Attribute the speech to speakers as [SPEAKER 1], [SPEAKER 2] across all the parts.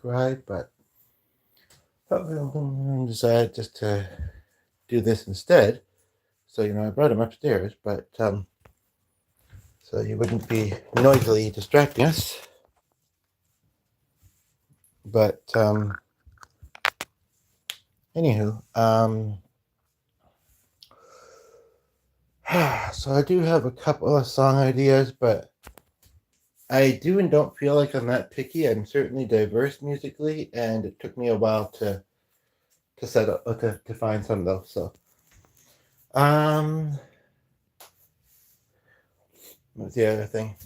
[SPEAKER 1] ride, but I decided just to do this instead. So, I brought him upstairs, but so you wouldn't be noisily distracting us. But anywho, so I do have a couple of song ideas, but I do and don't feel like I'm that picky. I'm certainly diverse musically, and it took me a while to set up to find some though. So, um, what's the other thing?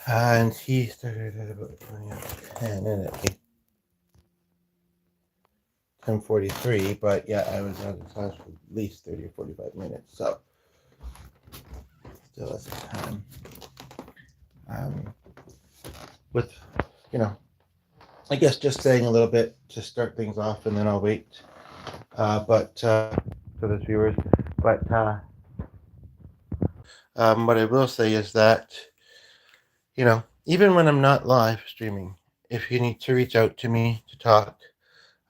[SPEAKER 1] And he started at about 10 and at 10:43, but yeah, I was out of class for at least 30 or 45 minutes, so still has time. With, you know, I guess just saying a little bit to start things off, and then I'll wait. But for the viewers, but what I will say is that even when I'm not live streaming, if you need to reach out to me to talk,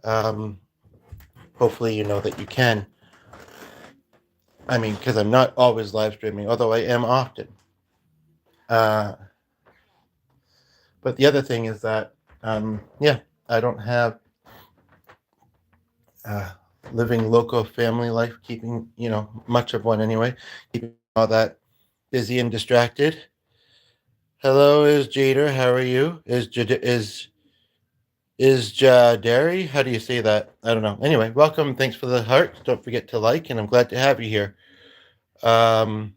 [SPEAKER 1] um, hopefully you know that you can. I mean, because I'm not always live streaming, although I am often. Uh, but the other thing is that, yeah, I don't have uh, living local family life, keeping, much of one anyway, keeping all that busy and distracted. Hello, is Jader? How are you? Is Jadari? How do you say that? I don't know. Anyway, welcome. Thanks for the hearts. Don't forget to like, and I'm glad to have you here. Um,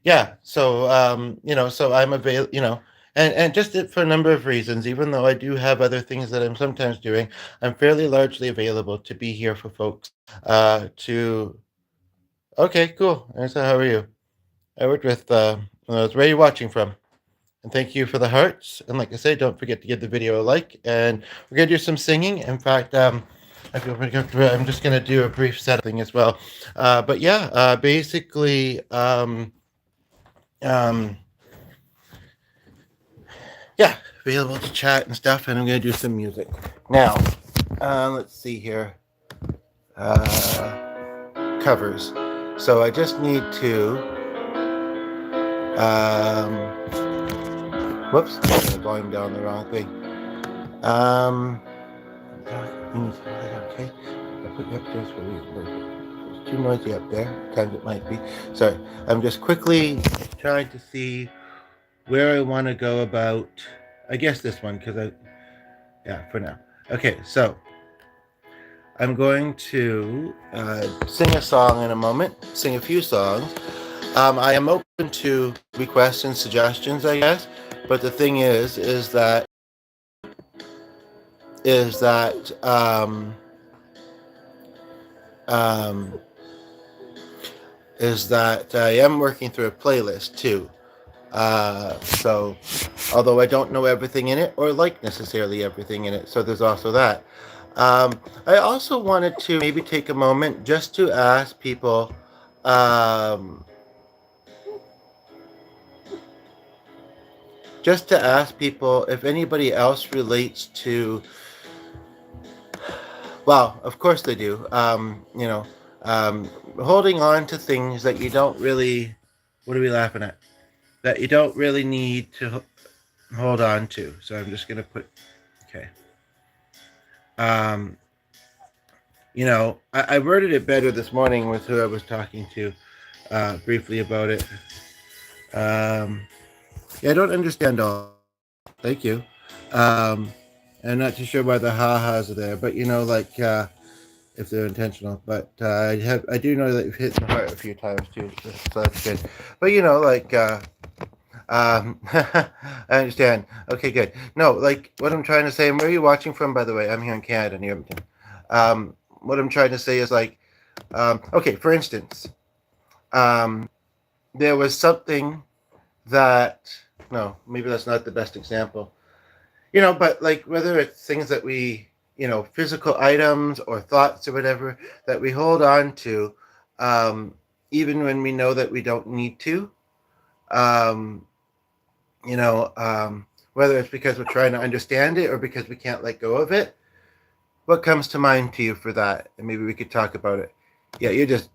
[SPEAKER 1] yeah. So so I'm available. And just for a number of reasons. Even though I do have other things that I'm sometimes doing, I'm fairly largely available to be here for folks. To Okay, cool. And so, how are you? I worked with. Where are you watching from? And thank you for the hearts. And like I say, don't forget to give the video a like. And we're gonna do some singing. In fact, I feel pretty comfortable. I'm just gonna do a brief setup thing as well. But yeah, basically, um, yeah, available to chat and stuff. And I'm gonna do some music now. Let's see here. Covers. So I just need to. Whoops, I'm going down the wrong thing. Okay. I put you upstairs for you. It's too noisy up there. Times it might be. Sorry. I'm just quickly trying to see where I want to go about. I guess this one, for now. Okay, so I'm going to sing a song in a moment, sing a few songs. I am open to requests and suggestions, I guess. But the thing is that is that um, um, is that I am working through a playlist too. So, although I don't know everything in it or like necessarily everything in it, so there's also that. I also wanted to maybe take a moment just to ask people. Just to ask people if anybody else relates to. Well, of course they do. Holding on to things that you don't really. What are we laughing at? That you don't really need to hold on to. So I'm just gonna put. Okay. Um, I worded it better this morning with who I was talking to, briefly about it. Yeah, I don't understand all. Thank you. I'm not too sure why the ha-has are there, but if they're intentional. But I do know that you've hit the heart a few times too, so that's good. But I understand. Okay, good. No, like what I'm trying to say, and where are you watching from, by the way? I'm here in Canada, near Edmonton. What I'm trying to say is okay, for instance, there was something that, no, maybe that's not the best example. But like whether it's things that we, physical items or thoughts or whatever that we hold on to, even when we know that we don't need to. Um, you know, um, whether it's because we're trying to understand it or because we can't let go of it. What comes to mind to you for that? And maybe we could talk about it. Yeah, you're just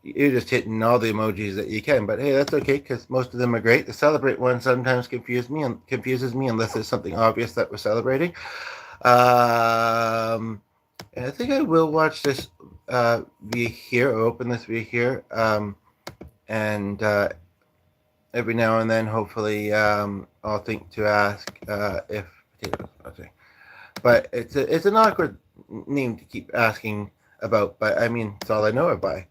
[SPEAKER 1] hitting all the emojis that you can, but hey, that's okay because most of them are great. The celebrate one sometimes confuses me unless there's something obvious that we're celebrating. Um, and I think I will watch this via here or open this via here, and every now and then, hopefully, I'll think to ask if potatoes. Okay. But it's an awkward name to keep asking about. But I mean, it's all I know her by.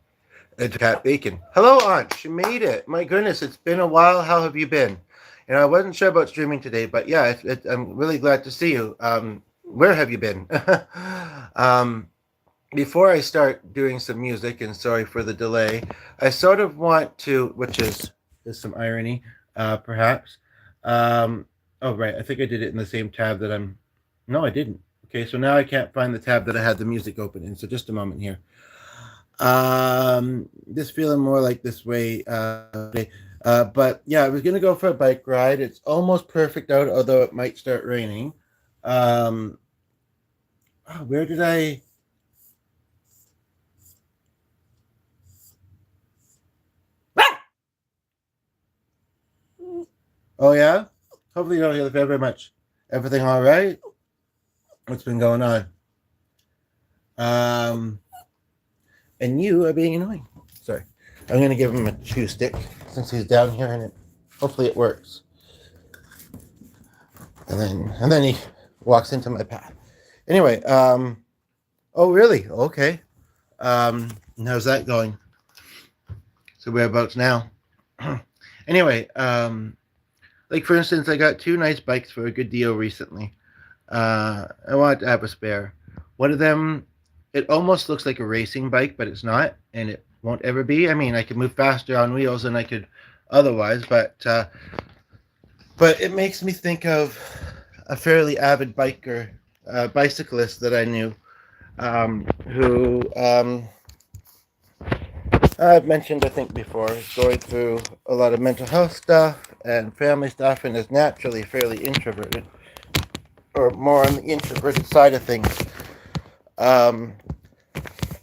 [SPEAKER 1] It's Cat Bacon. Hello, Aunt. She made it. My goodness, it's been a while. How have you been? You know, I wasn't sure about streaming today, but yeah, I'm really glad to see you. Where have you been? um, Before I start doing some music, and sorry for the delay, I sort of want to, which is some irony, perhaps. Um, oh right, I think I did it in the same tab that I'm. No, I didn't. Okay, so now I can't find the tab that I had the music open in. So just a moment here. Just feeling more like this way today. But yeah, I was gonna go for a bike ride. It's almost perfect out, although it might start raining. Um, where did I? Oh yeah. Hopefully you don't hear the very much. Everything all right? What's been going on? Um, and you are being annoying. Sorry. I'm gonna give him a chew stick since he's down here, and hopefully it works. And then he walks into my path. Anyway, oh really? Okay. How's that going? So whereabouts now? Anyway, like for instance, I got two nice bikes for a good deal recently. I wanted to have a spare. One of them, it almost looks like a racing bike, but it's not, and it won't ever be. I mean, I could move faster on wheels than I could otherwise, but it makes me think of a fairly avid biker, bicyclist that I knew, who I've mentioned, I think, before, is going through a lot of mental health stuff and family stuff, and is naturally fairly introverted, or more on the introverted side of things. Um,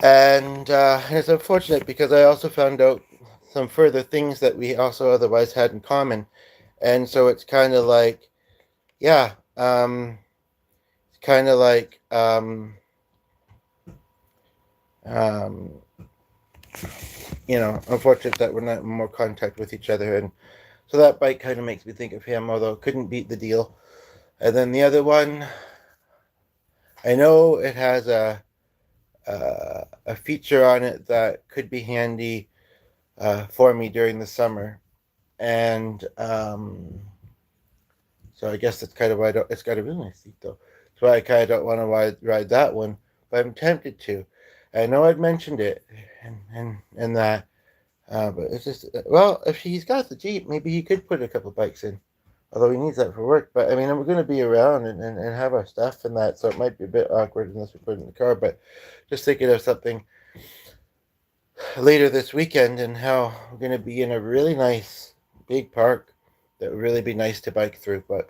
[SPEAKER 1] and it's unfortunate because I also found out some further things that we also otherwise had in common. And so it's kind of like, yeah, it's kind of like, um, unfortunate that we're not in more contact with each other. And so that bike kind of makes me think of him, although couldn't beat the deal. And then the other one, I know it has a feature on it that could be handy for me during the summer, and so I guess that's kind of why I don't. It's got a really nice seat though. That's why I kind of don't want to ride that one, but I'm tempted to. I know I'd mentioned it, and that, but it's just well, if he's got the Jeep, maybe he could put a couple bikes in. Although he needs that for work, but I mean, we're going to be around and have our stuff and that, so it might be a bit awkward unless we put it in the car. But just thinking of something later this weekend and how we're going to be in a really nice big park that would really be nice to bike through. But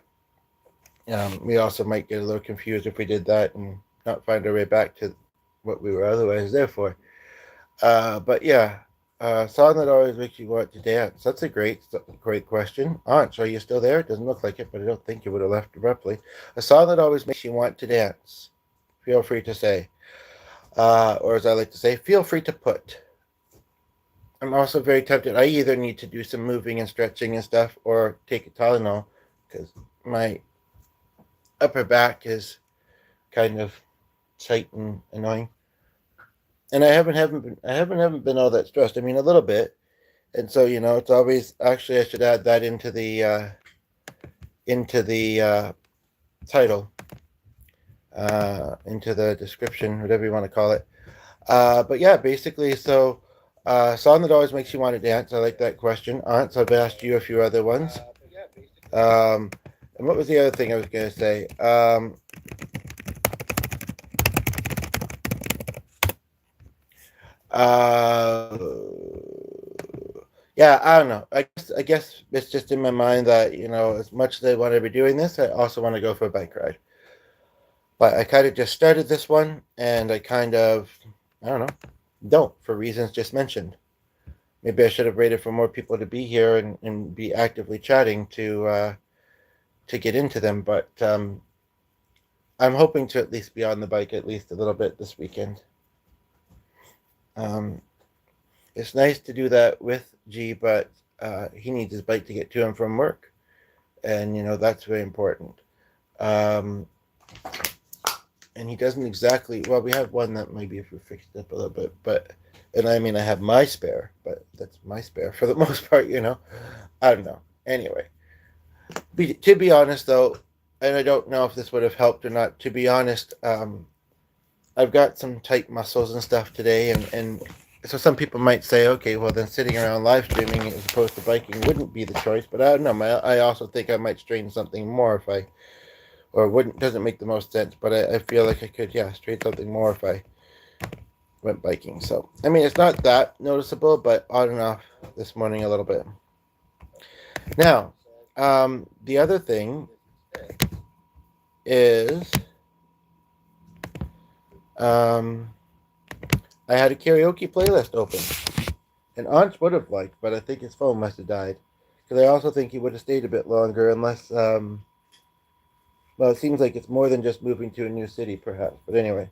[SPEAKER 1] we also might get a little confused if we did that and not find our way back to what we were otherwise there for. But yeah, song that always makes you want to dance. That's a great question. Aunt, are you still there? It doesn't look like it, but I don't think you would have left abruptly. A song that always makes you want to dance. Feel free to say. Or as I like to say, feel free to put. I'm also very tempted. I either need to do some moving and stretching and stuff or take a Tylenol because my upper back is kind of tight and annoying. And I haven't been all that stressed. I mean, a little bit, and so it's always actually I should add that into the title, into the description, whatever you want to call it. But yeah, basically, so song that always makes you want to dance. I like that question, Aunt. So I've asked you a few other ones. And what was the other thing I was going to say? Uh, Yeah, I don't know. I guess it's just in my mind that as much as I want to be doing this, I also want to go for a bike ride. But I kind of just started this one, and I kind of, I don't know, don't for reasons just mentioned. Maybe I should have waited for more people to be here and be actively chatting to get into them. But I'm hoping to at least be on the bike at least a little bit this weekend. Um, it's nice to do that with G, but he needs his bike to get to and from work, and that's very important. Um, and he doesn't exactly. Well, we have one that maybe if we fixed it up a little bit, but and I mean I have my spare, but that's my spare for the most part. I don't know. Anyway, to be honest though, and I don't know if this would have helped or not. To be honest, I've got some tight muscles and stuff today, and so some people might say, okay, well then sitting around live streaming as opposed to biking wouldn't be the choice. But I don't know. I also think I might strain something more if I, or wouldn't doesn't make the most sense. But I feel like I could, yeah, strain something more if I went biking. So I mean, it's not that noticeable, but on and off this morning a little bit. Now, the other thing is, um, I had a karaoke playlist open. And Anch would have liked, but I think his phone must have died. Because I also think he would have stayed a bit longer, unless, well, it seems like it's more than just moving to a new city, perhaps. But anyway,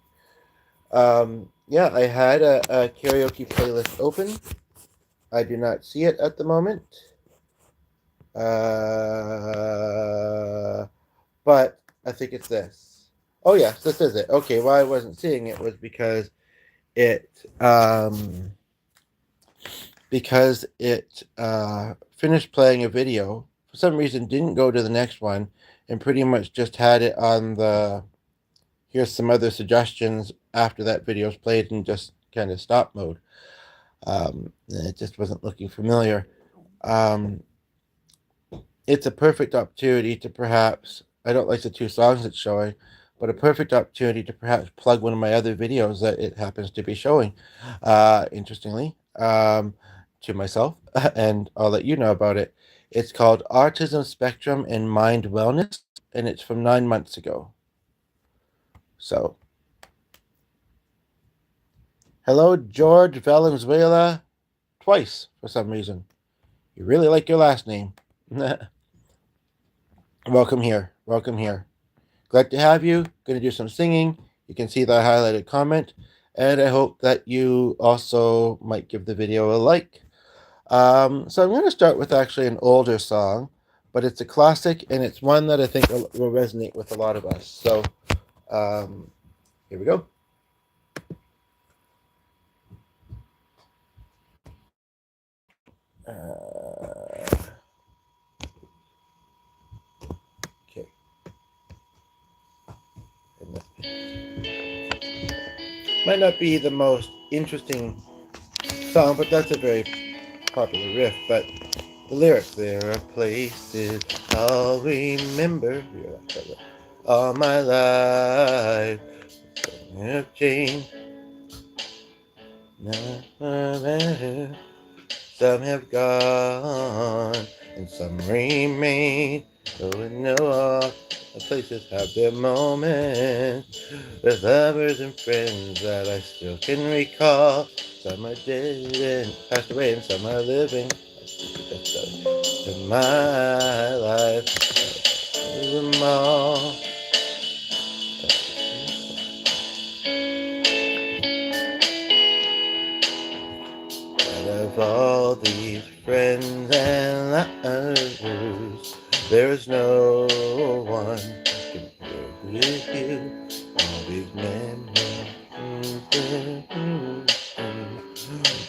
[SPEAKER 1] yeah, I had a karaoke playlist open. I do not see it at the moment. But I think it's this. Oh, yes, this is it. Okay, why I wasn't seeing it was it, um, because it finished playing a video. For some reason, didn't go to the next one, and pretty much just had it on the here's some other suggestions after that video's played and just kind of stop mode. It just wasn't looking familiar. Um, it's a perfect opportunity to perhaps, I don't like the two songs it's showing, but a perfect opportunity to perhaps plug one of my other videos that it happens to be showing, interestingly, to myself, and I'll let you know about it. It's called Autism Spectrum and Mind Wellness, and it's from 9 months ago. So, hello, George Valenzuela, twice for some reason. You really like your last name. Welcome here. Welcome here. Glad to have you. Going to do some singing. You can see the highlighted comment. And I hope that you also might give the video a like. So I'm going to start with actually an older song, but it's a classic and it's one that I think will resonate with a lot of us. So here we go. Okay. Might not be the most interesting song, but that's a very popular riff. But the lyrics, there are places I'll remember all my life. Have changed. Some have gone and some remain. So we know all the places have their moments with lovers and friends that I still can recall. Some are dead and passed away, and some are living. In my life, them all. Out of all these friends and lovers, there is no one compared with you. All these memories.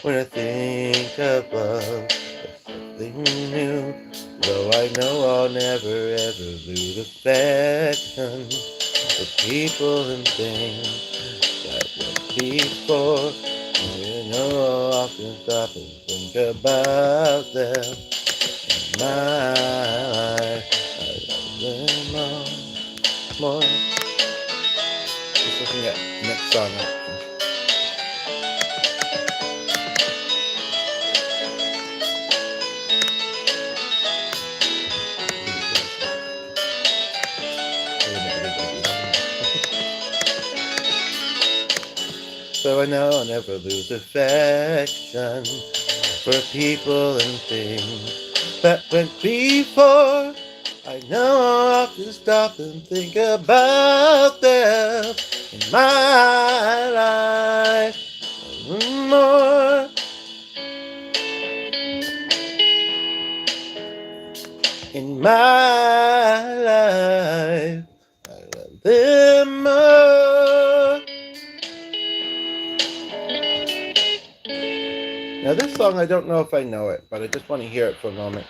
[SPEAKER 1] When I think of love, there's something new. Though I know I'll never ever lose affection for people and things that went before. You know I'll often stop and think about them. In my life, I love them all more. Just looking at the next song options. So I know I'll never lose affection for people and things that went before. I know I'll often stop and think about them in my life more. In my life, I love them more. Now this song, I don't know if I know it, but I just want to hear it for a moment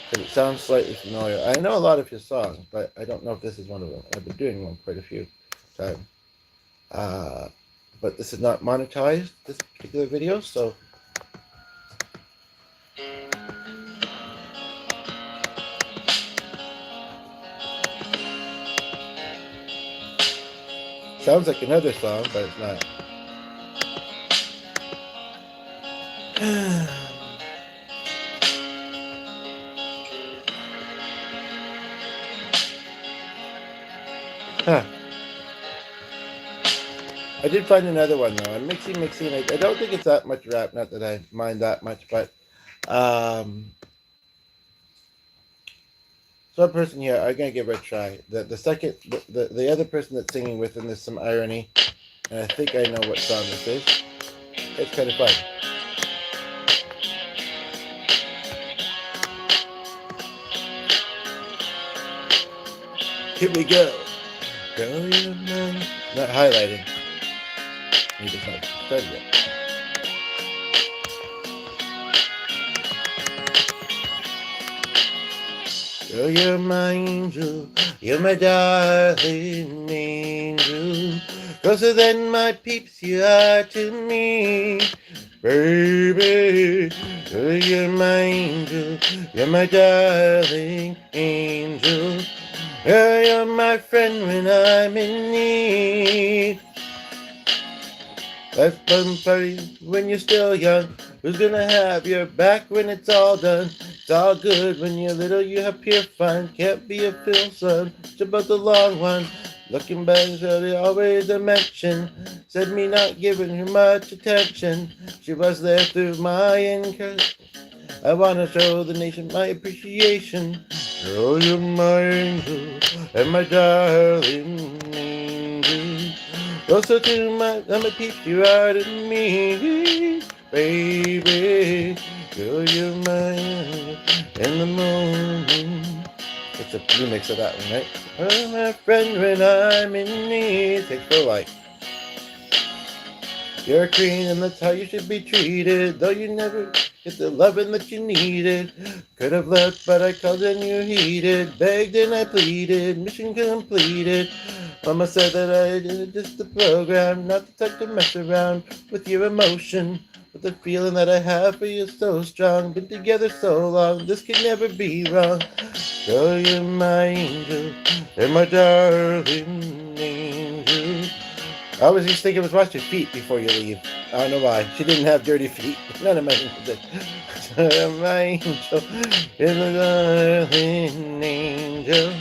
[SPEAKER 1] because it sounds slightly familiar. I know a lot of his songs, but I don't know if this is one of them. I've been doing one quite a few times. But this is not monetized, this particular video, so sounds like another song, but it's not. Huh. I did find another one though. I'm mixing. I don't think it's that much rap. Not that I mind that much, but so one person here, I'm gonna give it a try. The second, the other person that's singing with him, there's some irony, and I think I know what song this is. It's kind of fun. Here we go. Girl, you're mine. Not highlighting. Maybe it's not started yet. Girl, you're my angel. You're my darling angel. Closer than my peeps you are to me. Baby, girl, you're my angel. You're my darling angel. Girl, you're my friend when I'm in need. Life's fun party when you're still young. Who's gonna have your back when it's all done? It's all good when you're little, you have pure fun. Can't be a fool, son. It's about the long one. Looking back, they always a mention. Said me not giving her much attention. She was there through my encouragement. I wanna show the nation my appreciation. Oh, you're my angel and my darling angel. Closer to my peeps, you are to me, baby. Girl, you're my angel in the morning. It's a remix of that one, right? Oh, my friend, when I'm in need. Takes for life. You're a queen and that's how you should be treated. Though you never get the loving that you needed. Could have left, but I called and you heeded. Begged and I pleaded, mission completed. Mama said that I did just the program, not the type to mess around with your emotion. But the feeling that I have for you is so strong. Been together so long, this could never be wrong. Girl, you're my angel and my darling angel. I always used to think it was wash your feet before you leave. I don't know why. She didn't have dirty feet. None of my angels did. My angel is a darling angel.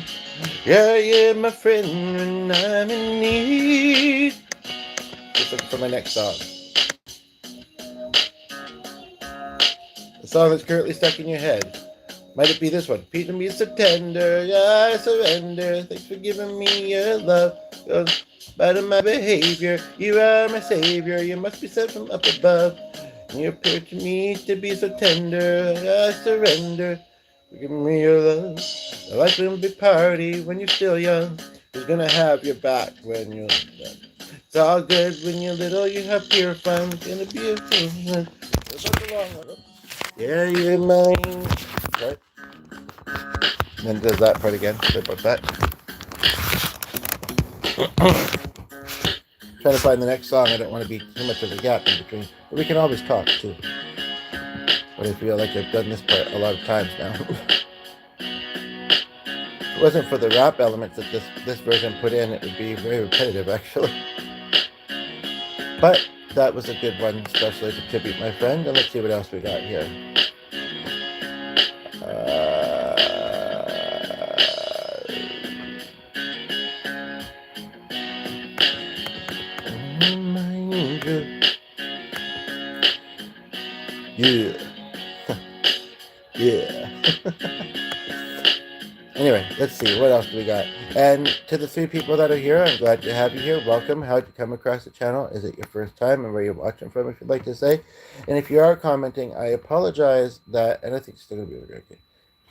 [SPEAKER 1] Yeah, yeah, my friend when I'm in need. Just looking for my next song. The song that's currently stuck in your head. Might it be this one? Pete and me so tender, yeah, I surrender. Thanks for giving me your love. Out of my behavior, you are my savior. You must be sent from up above. And you appear to me to be so tender. I surrender. Give me your love. Life will be party when you're still young. Who's gonna have your back when you're done? It's all good when you're little. You have pure fun. It's gonna be a fun. Yeah, you're mine. Right? And then does that part again. Sorry about that. Trying to find the next song. I don't want to be too much of a gap in between. But we can always talk too. But I feel like I've done this part a lot of times now. If it wasn't for the rap elements that this version put in, it would be very repetitive actually. But that was a good one, especially to tribute my friend. And let's see what else we got here. My angel, Yeah. Yeah. Anyway, let's see. What else do we got? And to the three people that are here, I'm glad to have you here. Welcome. How'd you come across the channel? Is it your first time? And where you're watching from, if you'd like to say? And if you are commenting, I apologize that, and I think it's still going to be okay.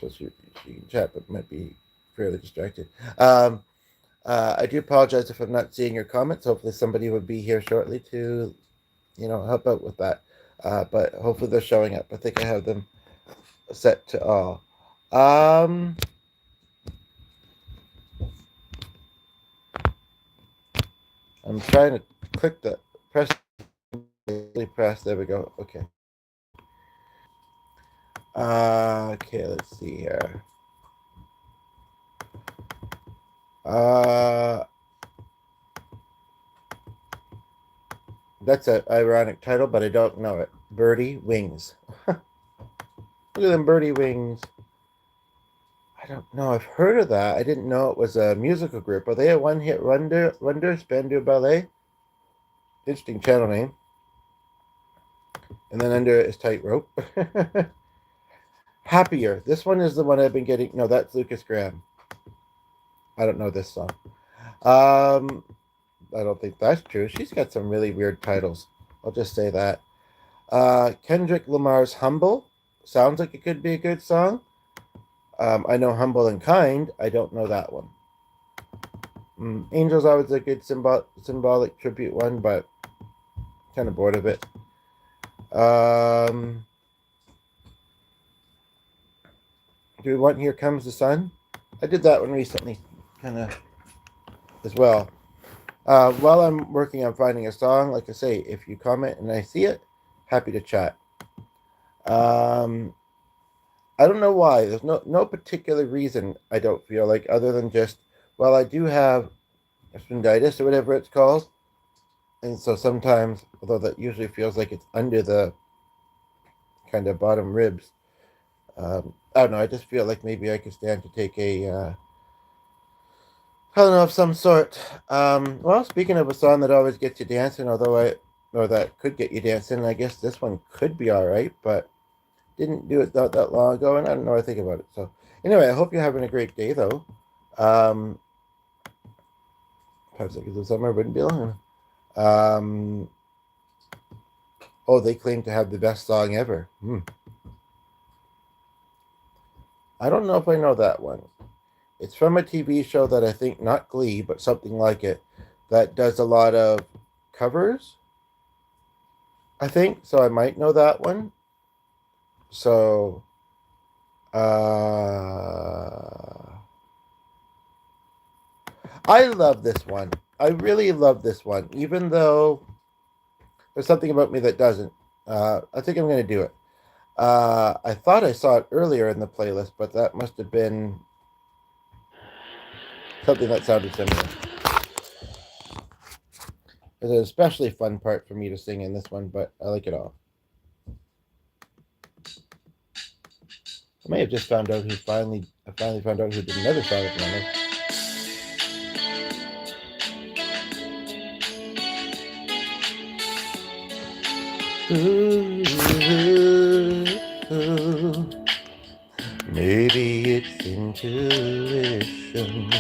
[SPEAKER 1] So you can chat, but might be fairly distracted. I do apologize if I'm not seeing your comments. Hopefully somebody would be here shortly to, help out with that. But hopefully they're showing up. I think I have them set to all. I'm trying to click the press. There we go. Okay. Okay, let's see here. That's an ironic title, but I don't know it. Birdie Wings. Look at them birdie wings. I don't know. I've heard of that. I didn't know it was a musical group. Are they a one-hit wonder? Spandau Ballet. Interesting channel name. And then under is Tightrope. Happier. This one is the one I've been getting. No, that's Lucas Graham. I don't know this song. I don't think that's true. She's got some really weird titles. I'll just say that. Kendrick Lamar's Humble. Sounds like it could be a good song. I know Humble and Kind. I don't know that one. Angel's always a good symbolic tribute one, but kind of bored of it. Do we want Here Comes the Sun? I did that one recently, kind of as well. While I'm working on finding a song, like I say, if you comment and I see it, happy to chat. I don't know why. There's no particular reason, I don't feel like, other than just, well, I do have spondylitis or whatever it's called. And so sometimes, although that usually feels like it's under the kind of bottom ribs, I don't know. I just feel like maybe I could stand to take I don't know, of some sort. Well, speaking of a song that always gets you dancing, or that could get you dancing, I guess this one could be all right, but didn't do it not that long ago, and I don't know what I think about it. So anyway, I hope you're having a great day, though. 5 seconds of summer wouldn't be long. Oh, they claim to have the best song ever. I don't know if I know that one. It's from a TV show that I think, not Glee, but something like it, that does a lot of covers, I think. So I might know that one. So, I love this one. I really love this one, even though there's something about me that doesn't. I think I'm going to do it. I thought I saw it earlier in the playlist, but that must have been something that sounded similar. It's an especially fun part for me to sing in this one, but I like it all. I may have just found out I finally found out who did another song with my life. Ooh, maybe it's intuition,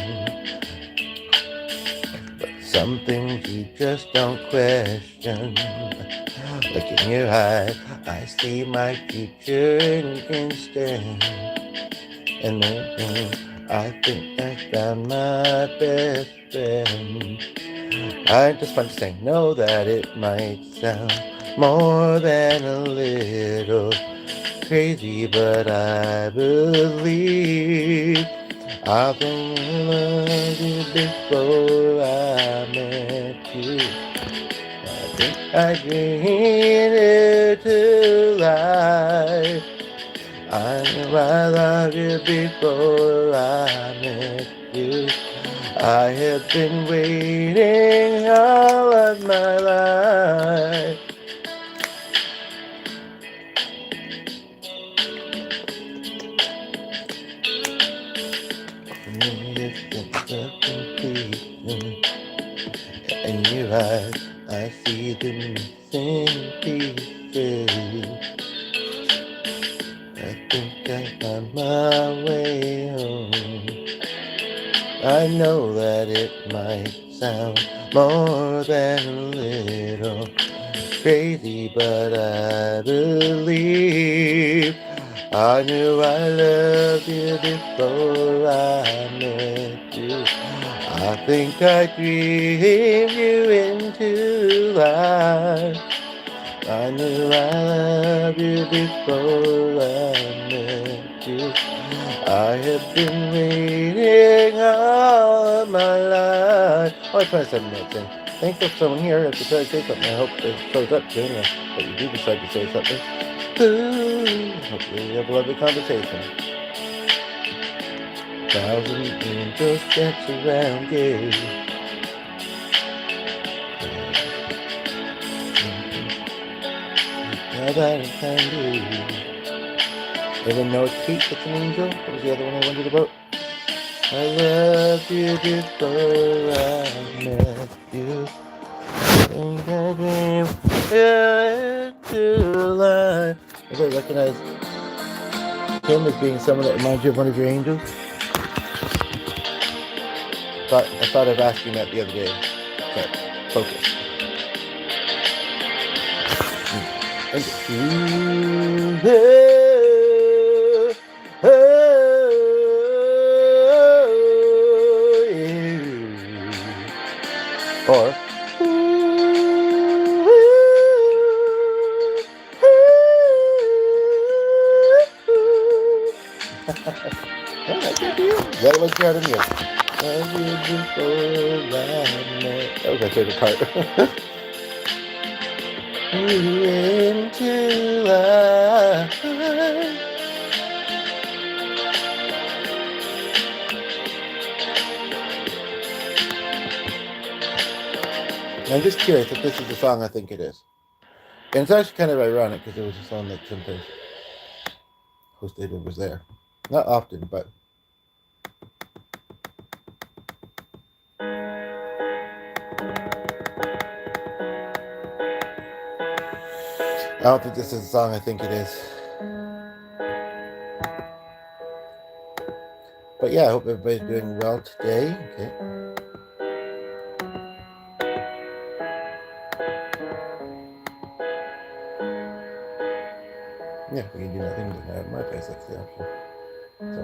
[SPEAKER 1] but some things you just don't question. Look in your eyes, I see my future in an instant, and then I think I found my best friend. I just want to say, know that it might sound more than a little crazy, but I believe I've been in love you before I met you. I think I dreamed it to life. I knew I loved you before I met you. I have been waiting all of my life. In your eyes, I see the missing pieces. think I found my way home. I know that it might sound more than a little crazy, but I believe I knew I loved you before I met you. I think I dreamed you into life. I knew I loved you before I met you. I have been waiting all of my life. Oh, I 27 minutes in. Thanks for someone here. If you try to say something, I hope it shows up soon. But you do decide to say something. Ooh, hopefully we have a lovely conversation. Thousand angels dance around you. Now that I find you. Everyone know it's Kate that's an angel? What was the other one I wondered about? I loved you before I met you. Think I dreamed into life. Everybody recognize him as being someone that reminds you of one of your angels? I thought I'd asked you that the other day. Okay, focus. Or oh, that can't be you. That was part of you. That was my favorite part. Into life. I'm just curious if this is the song I think it is. And it's actually kind of ironic because it was a song that sometimes Host David was there. Not often, but I don't think this is the song I think it is. But yeah, I hope everybody's doing well today. Okay. Yeah, we can do nothing but have my face. That's the option. So,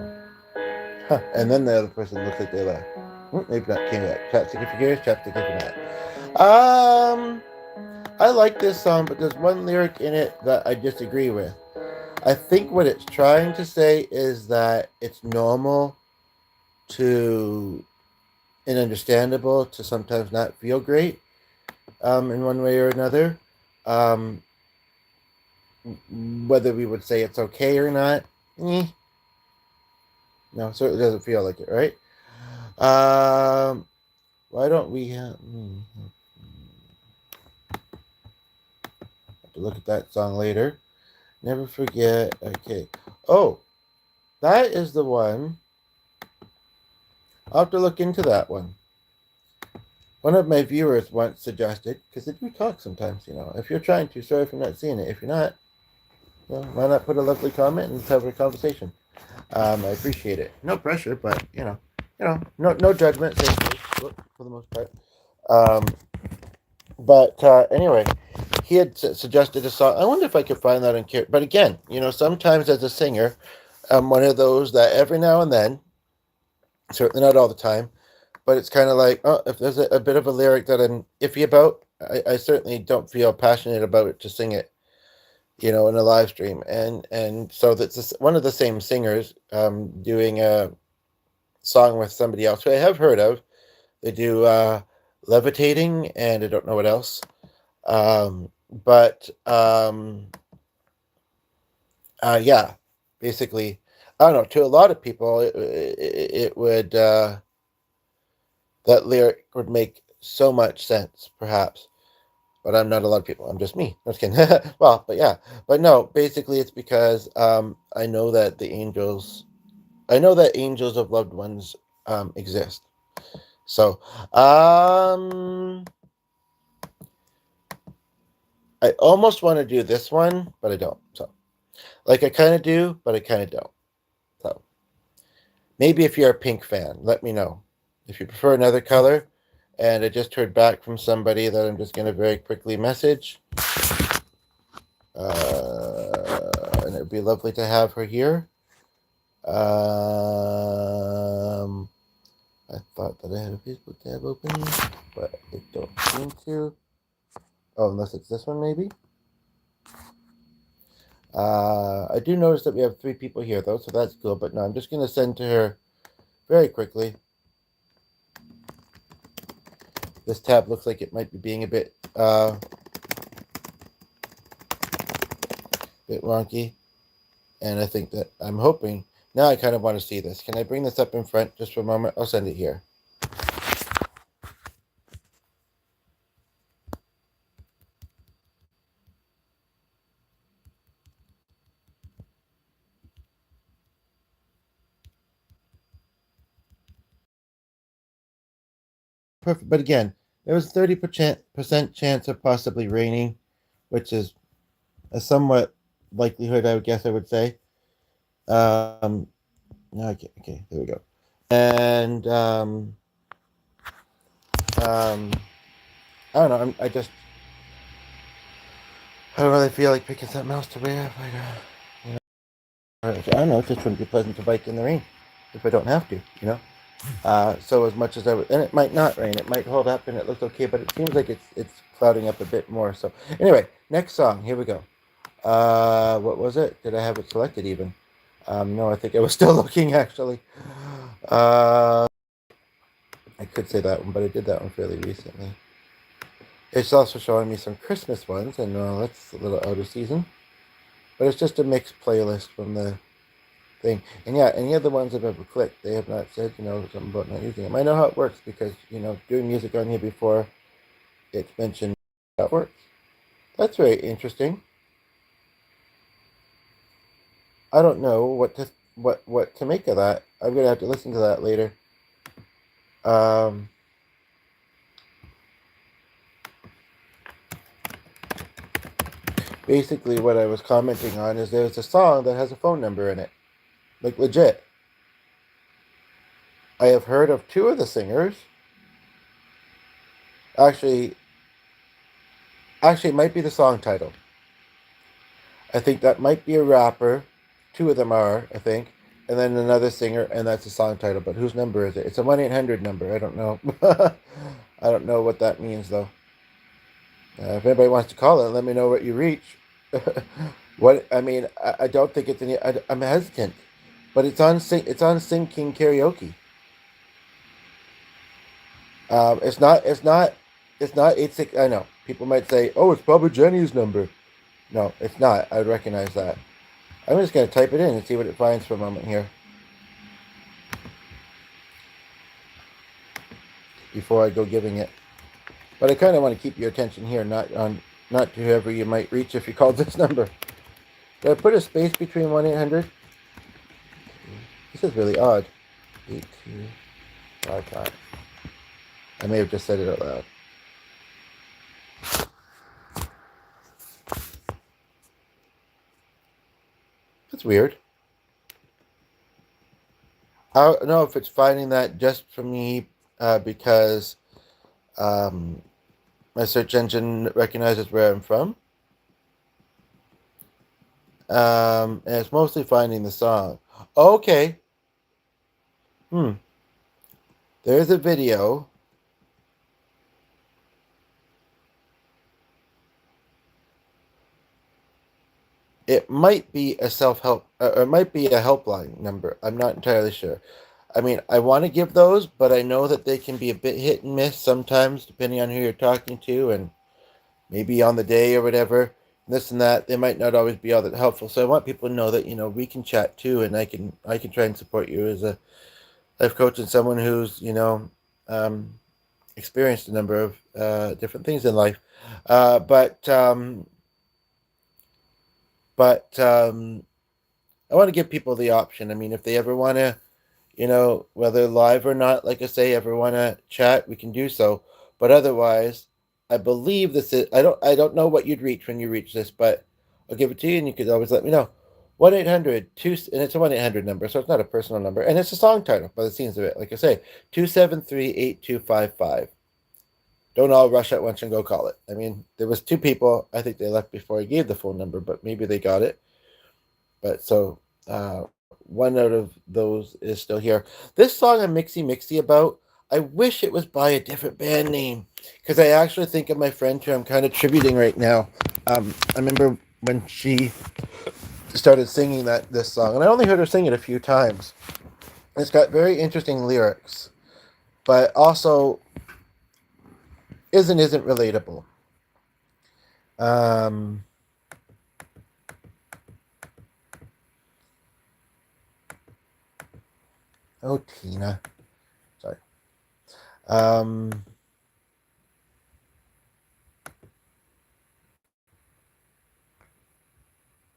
[SPEAKER 1] and then the other person looks like they laugh. Maybe not came back. Chapstick if you're curious, chapstick if you're not. I like this song, but there's one lyric in it that I disagree with. I think what it's trying to say is that it's normal to and understandable to sometimes not feel great in one way or another. Um, whether we would say it's okay or not, no, it certainly doesn't feel like it, right? Why don't we have to look at that song later? Never forget. Okay. Oh, that is the one. I'll have to look into that one. One of my viewers once suggested, because they do talk sometimes, if you're trying to, sorry for not seeing it. If you're not, why not put a lovely comment and have a conversation? I appreciate it. No pressure, but no judgment, for the most part. But anyway, he had suggested a song. I wonder if I could find that on Care. But again, sometimes as a singer, I'm one of those that every now and then, certainly not all the time, but it's kind of like, oh, if there's a bit of a lyric that I'm iffy about, I certainly don't feel passionate about it to sing it, in a live stream. And so that's one of the same singers doing a song with somebody else who I have heard of. They do Levitating, and I don't know what else. But yeah, basically, I don't know. To a lot of people, it would that lyric would make so much sense, perhaps. But I'm not a lot of people. I'm just me. I'm just kidding. Well, but yeah, but no. Basically, it's because I know that angels of loved ones exist. So I almost want to do this one, but I don't. So Like I kind of do, but I kind of don't. So maybe if you're a pink fan, let me know. If you prefer another color, and I just heard back from somebody that I'm just going to very quickly message. And it would be lovely to have her here. I thought that I had a Facebook tab open, but I don't seem to. Oh, unless it's this one, maybe. I do notice that we have 3 people here, though, so that's cool. But no, I'm just going to send to her very quickly. This tab looks like it might be being a bit wonky, and I think that I'm hoping now. I kind of want to see this. Can I bring this up in front just for a moment? I'll send it here. Perfect. But again, there was 30% chance of possibly raining, which is a somewhat likelihood, I would guess. I would say. Um, okay, there we go. And um, I don't know. I don't really feel like picking something else to wear. You know, I don't know. It just wouldn't be pleasant to bike in the rain if I don't have to. So as much as I would, and it might not rain. It might hold up and it looks okay, but it seems like it's clouding up a bit more. So anyway, next song. Here we go. What was it? Did I have it selected even? No, I think I was still looking actually. Uh, I could say that one, but I did that one fairly recently. It's also showing me some Christmas ones, and that's a little out of season. But it's just a mixed playlist from the thing. And yeah, any of the ones I've ever clicked, they have not said, something about not using them. I know how it works because, doing music on here before, it's mentioned how it works. That's very interesting. I don't know what to make of that. I'm gonna have to listen to that later. Um, Basically, what I was commenting on is there's a song that has a phone number in it, like legit. I have heard of 2 of the singers. Actually, it might be the song title. I think that might be a rapper. 2 of them are, I think, and then another singer, and that's the song title. But whose number is it? It's a 1-800 number. I don't know. I don't know what that means though. If anybody wants to call it, let me know what you reach. What I mean, I don't think it's any. I'm hesitant, but It's on Sing King karaoke. It's not. It's not. It's not 86. I know people might say, "Oh, it's probably Jenny's number." No, it's not. I would recognize that. I'm just gonna type it in and see what it finds for a moment here before I go giving it. But I kind of want to keep your attention here, not to whoever you might reach if you called this number. Did I put a space between 1-800? This is really odd. 8255. I may have just said it out loud. That's weird. I don't know if it's finding that just for me because um, my search engine recognizes where I'm from. And it's mostly finding the song. Okay. Hmm. There's a video. It might be a self-help, or it might be a helpline number. I'm not entirely sure. I mean, I want to give those, but I know that they can be a bit hit and miss sometimes, depending on who you're talking to and maybe on the day or whatever. This and that, they might not always be all that helpful. So I want people to know that we can chat too, and I can try and support you as a life coach and someone who's um, experienced a number of different things in life. Uh, but um, but I want to give people the option. I mean, if they ever want to, whether live or not, like I say, ever want to chat, we can do so. But otherwise, I believe this is. I don't know what you'd reach when you reach this, but I'll give it to you, and you could always let me know. 1-800-2, and it's a 1-800 number, so it's not a personal number, and it's a song title by the scenes of it. Like I say, 273-8255. Don't all rush at once and go call it. I mean, there was two people. I think they left before I gave the phone number, but maybe they got it. But so one out of those is still here. This song I'm mixy about. I wish it was by a different band name because I actually think of my friend who I'm kind of tributing right now. I remember when she started singing this song, and I only heard her sing it a few times. It's got very interesting lyrics, but also isn't relatable. Oh, Tina. Sorry.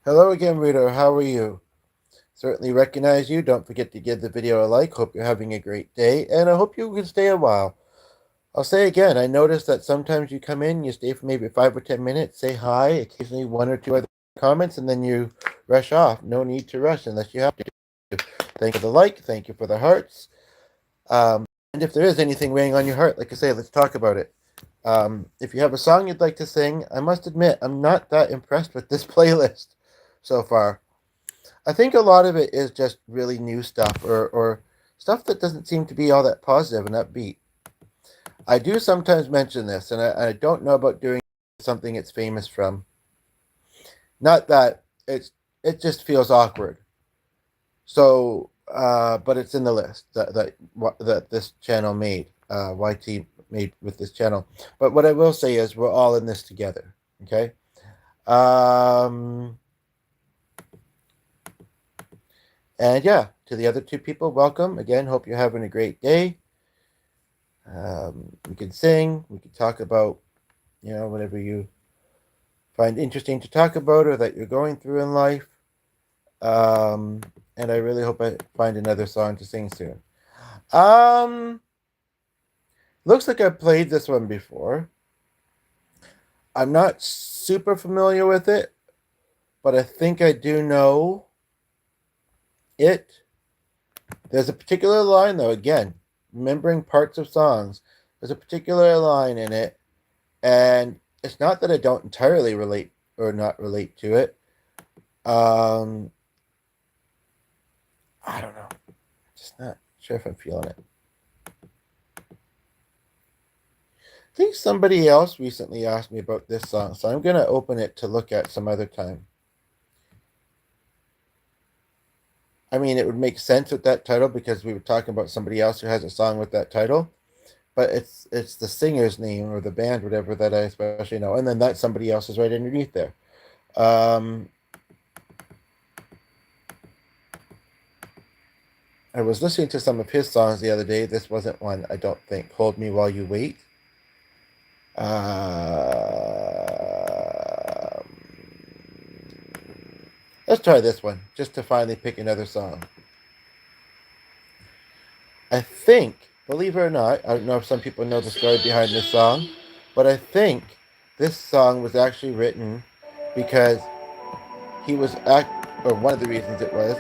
[SPEAKER 1] Hello again, reader. How are you? Certainly recognize you. Don't forget to give the video a like. Hope you're having a great day, and I hope you can stay a while. I'll say again, I noticed that sometimes you come in, you stay for maybe 5 or 10 minutes, say hi, occasionally one or two other comments, and then you rush off. No need to rush unless you have to. Thank you for the like. Thank you for the hearts. And if there is anything weighing on your heart, like I say, let's talk about it. If you have a song you'd like to sing, I must admit, I'm not that impressed with this playlist so far. I think a lot of it is just really new stuff or stuff that doesn't seem to be all that positive and upbeat. I do sometimes mention this, and I don't know about doing something it's famous from. Not that it just feels awkward. So, but it's in the list that this channel made, YT made with this channel. But what I will say is we're all in this together. Okay. And yeah, to the other two people, welcome again. Hope you're having a great day. We can sing. We can talk about, whatever you find interesting to talk about or that you're going through in life. And I really hope I find another song to sing soon. Looks like I've played this one before. I'm not super familiar with it, but I think I do know it. There's a particular line, though, again, remembering parts of songs. There's a particular line in it, and it's not that I don't entirely relate or not relate to it. I don't know. Just not sure if I'm feeling it. I think somebody else recently asked me about this song, so I'm going to open it to look at some other time. I mean, it would make sense with that title because we were talking about somebody else who has a song with that title, but it's the singer's name or the band, whatever, that I especially know, and then that somebody else is right underneath there. I was listening to some of his songs the other day. This wasn't one, I don't think. Hold Me While You Wait. Let's try this one, just to finally pick another song. I think, believe it or not, I don't know if some people know the story behind this song, but I think this song was actually written because he was or one of the reasons it was,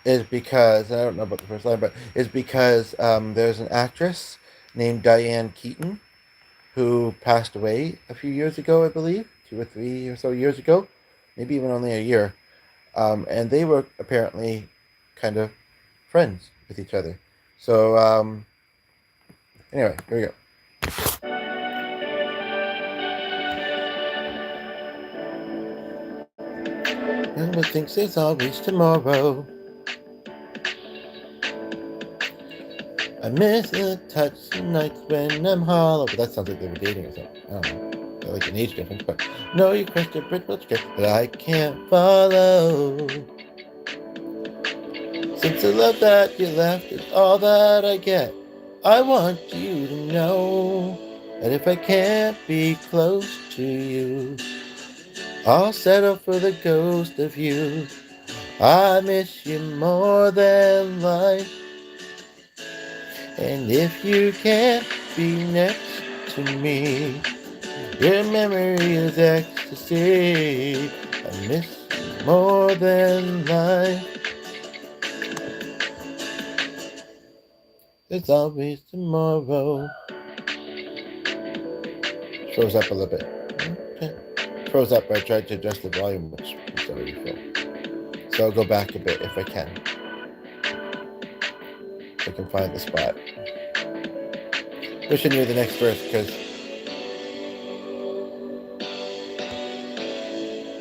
[SPEAKER 1] is because, I don't know about the first line, but is because there's an actress named Diane Keaton who passed away a few years ago, I believe, 2 or 3 or so years ago, maybe even only a year. And they were apparently kind of friends with each other. So, anyway, here we go. And what thinks there's always tomorrow. I miss the touch of nights when I'm hollow. But that sounds like they were dating or something. I don't know. They're like an age difference. But no, you crossed the bridge, but I can't follow. Since the love that you left is all that I get, I want you to know that if I can't be close to you, I'll settle for the ghost of you. I miss you more than life. And if you can't be next to me, your memory is etched ecstasy. I miss you more than life. There's always tomorrow. Froze up a little bit. Okay. Froze up, but I tried to adjust the volume, which is already full. So I'll go back a bit if I can. If I can find the spot. Wishing you the next verse, because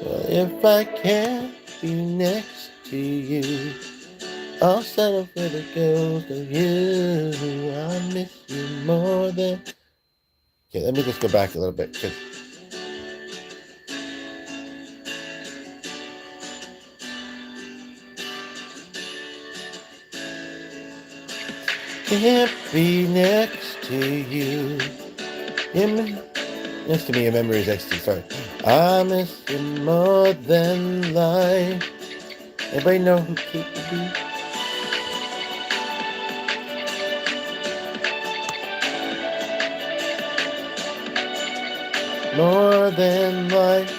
[SPEAKER 1] well, if I can't be next to you, I'll settle for the ghost of you. I miss you more than. Okay, let me just go back a little bit, because can't be next to you. Next to me, your memory is ecstasy. Sorry. I miss you more than life. Anybody know who Kate would be? More than life.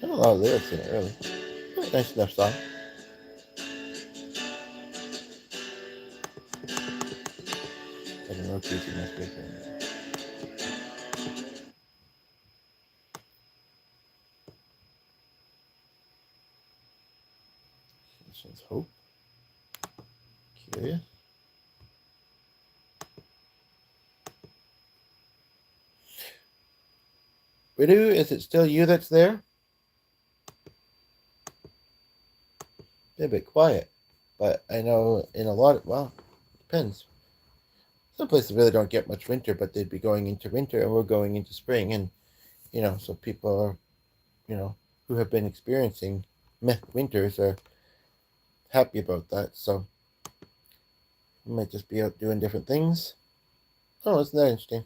[SPEAKER 1] Not a lot of lyrics in it, really. Nice enough song. I don't know if you see my speaker. This one's Hope. Curious. Ridu, is it still you that's there? Been a bit quiet, but I know in a lot of, well, depends. Some places really don't get much winter, but they'd be going into winter and we're going into spring. And, so people are, who have been experiencing winters are happy about that. So we might just be out doing different things. Oh, isn't that interesting?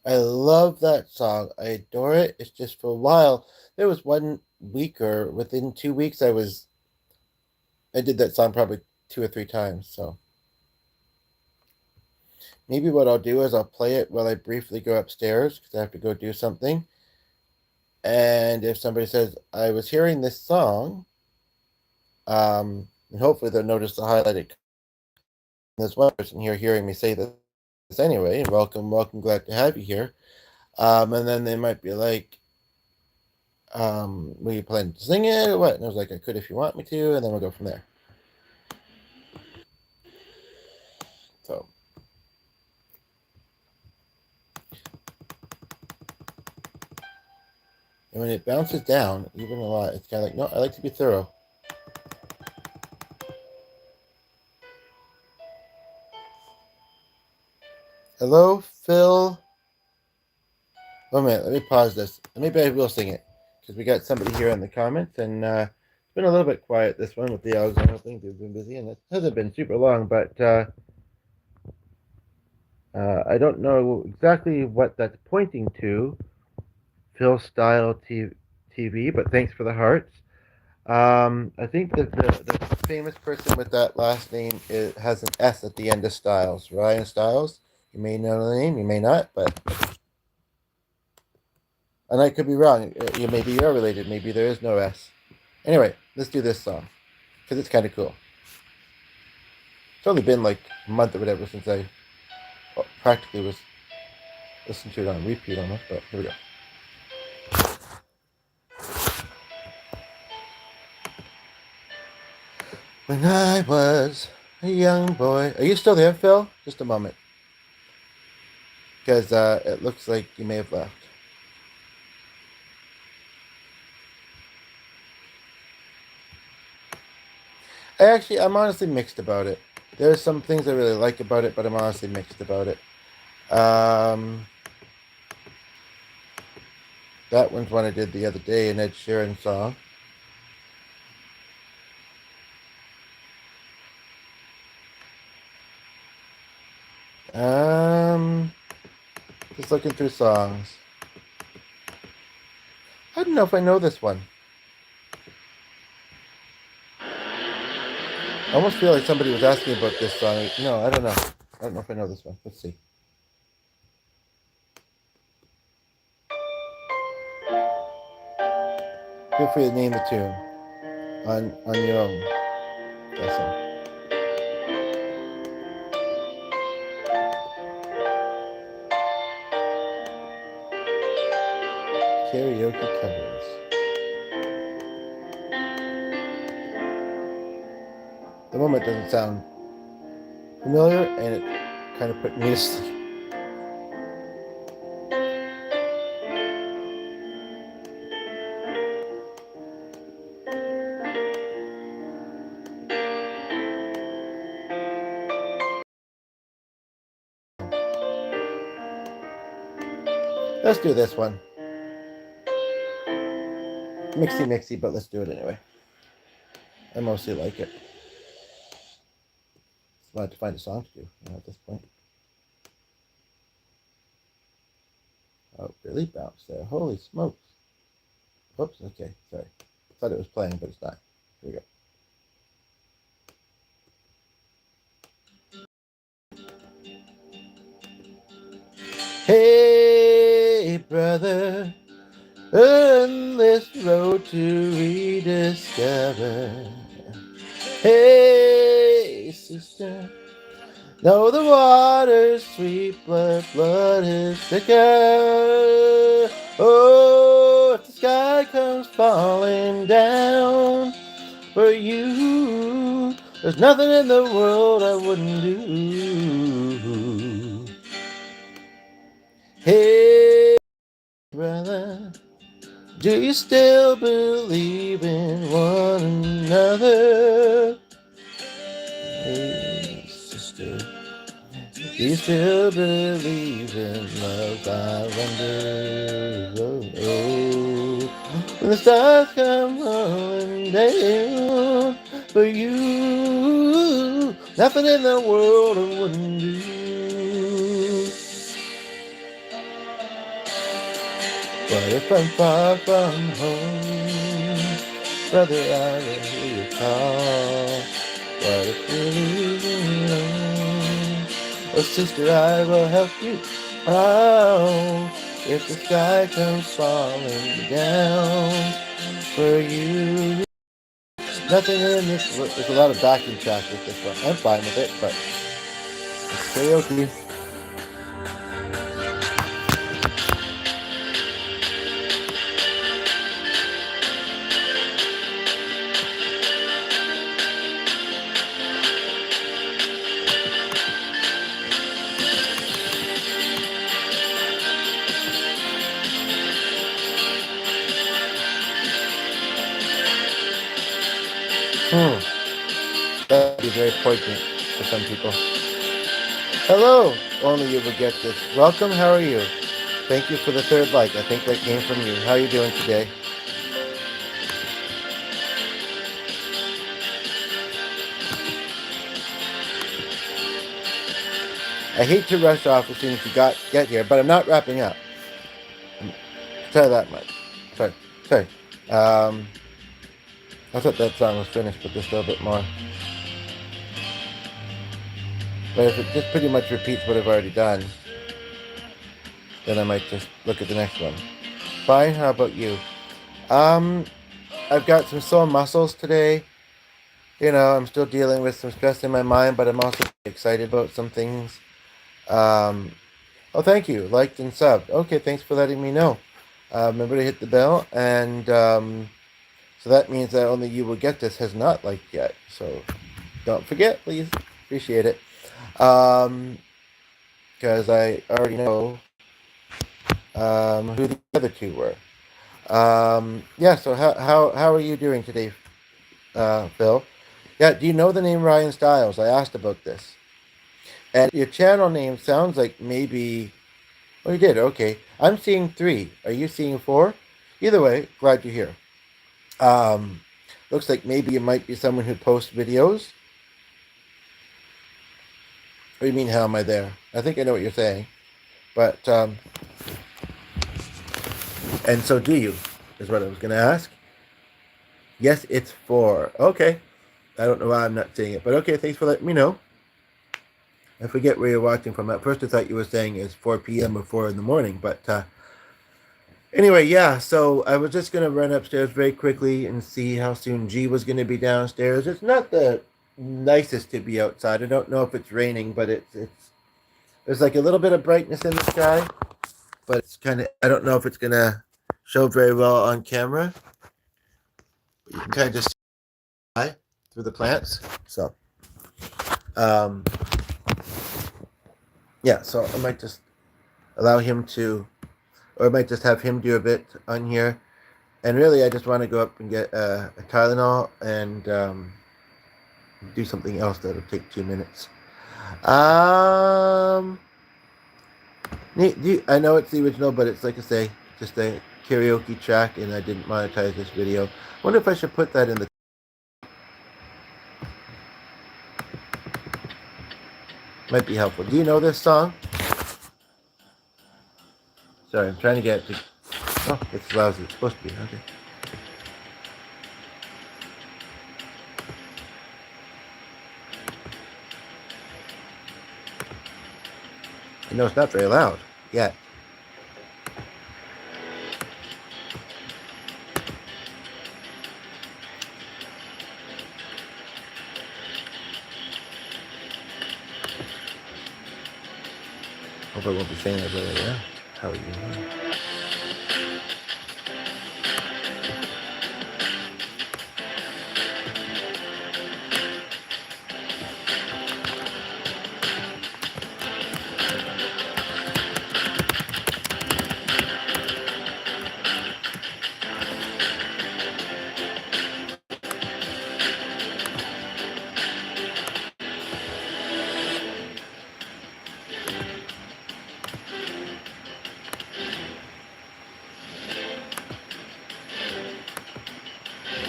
[SPEAKER 1] I love that song. I adore it. It's just for a while. There was 1 week or within 2 weeks I did that song probably 2 or 3 times. So maybe what I'll do is I'll play it while I briefly go upstairs because I have to go do something. And if somebody says I was hearing this song, and hopefully they'll notice the highlighted. There's one person here hearing me say this anyway. Welcome, welcome. Glad to have you here. And then they might be like, "Will you plan to sing it or what?" And I was like, "I could if you want me to," and then we'll go from there. So. And when it bounces down, even a lot, it's kind of like, no, I like to be thorough. Hello, Phil. Oh, man, let me pause this. Maybe I will sing it because we got somebody here in the comments, and it's been a little bit quiet this one with the Alexander thing. They've been busy, and it hasn't been super long, but I don't know exactly what that's pointing to, Phil Style TV, but thanks for the hearts. I think that the famous person with that last name has an S at the end of Styles, Ryan Styles. You may know the name, you may not, but and I could be wrong. Maybe you're related. Maybe there is no S. Anyway, let's do this song because it's kind of cool. It's only been like a month or whatever since I practically was listening to it on repeat almost. But here we go. When I was a young boy. Are you still there, Phil? Just a moment. Because it looks like you may have left. I'm honestly mixed about it. There's some things I really like about it, but I'm honestly mixed about it. Um, that one's one I did the other day, an Ed Sheeran song. Um, just looking through songs. I don't know if I know this one. I almost feel like somebody was asking about this song. No, I don't know. I don't know if I know this one. Let's see. Feel free to name the tune on your own. Guessing. Karaoke covers. The moment doesn't sound familiar, and it kind of put me to sleep. Let's do this one. Mixy, but let's do it anyway. I mostly like it. It's hard to find a song to do at this point. Oh, really bounced there. Holy smokes. Whoops, okay, sorry. Thought it was playing, but it's not. Here we go. Hey, brother, on this road to rediscover. Hey, sister, know the water's sweet, blood is thicker. Oh, if the sky comes falling down for you, there's nothing in the world I wouldn't do. Hey, brother, do you still believe in one another? Hey, sister, do you still believe in love? I wonder. Oh, oh. When the stars come rolling down for you, nothing in the world I wouldn't do. But if I'm far from home, brother, I will hear you call. But if you're leaving alone, oh sister, I will help you out. If the sky comes falling down for you, nothing in this. There's a lot of backing track with this one. I'm fine with it, but it's karaoke. That would be very poignant for some people. Hello, only you will get this. Welcome, how are you? Thank you for the third like. I think that came from you. How are you doing today? I hate to rush off as soon as you get here, but I'm not wrapping up. Tell you that much. Sorry. Um, I thought that song was finished, but there's still a bit more. But if it just pretty much repeats what I've already done, then I might just look at the next one. Fine, how about you? Um, I've got some sore muscles today. You know, I'm still dealing with some stress in my mind, but I'm also excited about some things. Um, oh, thank you. Liked and subbed. Okay, thanks for letting me know. Remember to hit the bell, and so that means that only you will get this has not liked yet. So don't forget, please. Appreciate it. Because I already know who the other two were. Yeah. So how are you doing today, Phil? Yeah, do you know the name Ryan Stiles? I asked about this. And your channel name sounds like maybe. Oh, you did? Okay. I'm seeing three. Are you seeing four? Either way, glad you're here. Um, looks like maybe you might be someone who posts videos. What do you mean, how am I there? I think I know what you're saying. But, and so do you, is what I was going to ask. Yes, it's four. Okay. I don't know why I'm not seeing it, but okay, thanks for letting me know. I forget where you're watching from. At first, I thought you were saying it's 4 p.m. or 4 in the morning, but anyway, yeah. So I was just gonna run upstairs very quickly and see how soon G was gonna be downstairs. It's not the nicest to be outside. I don't know if it's raining, but it's there's like a little bit of brightness in the sky, but it's kind of I don't know if it's gonna show very well on camera. You can kind of just see through the plants. So um, yeah. So I might just allow him to, or I might just have him do a bit on here. And really, I just want to go up and get a Tylenol and do something else that'll take 2 minutes. Um, I know it's the original, but it's like I say, just a karaoke track, and I didn't monetize this video. Wonder if I should put that in the. Might be helpful. Do you know this song? Sorry, I'm trying to get it to. Oh, it's as loud as it's supposed to be. Okay. I know it's not very loud yet. Hope I won't be saying that really loud. How are you?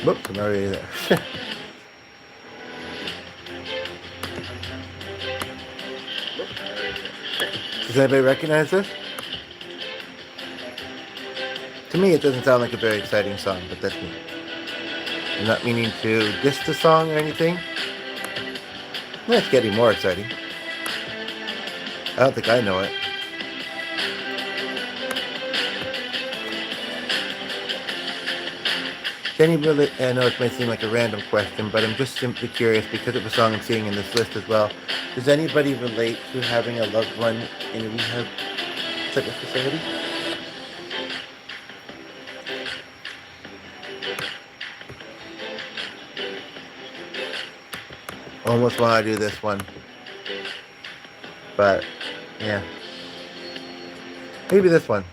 [SPEAKER 1] Whoops, I'm already there. Does anybody recognize this? To me, it doesn't sound like a very exciting song, but that's me. I'm not meaning to diss the song or anything. It's getting more exciting. I don't think I know it. Really, I know it may seem like a random question, but I'm just simply curious because of a song I'm seeing in this list as well. Does anybody relate to having a loved one in a rehab type of facility? Almost want to do this one, but yeah, maybe this one.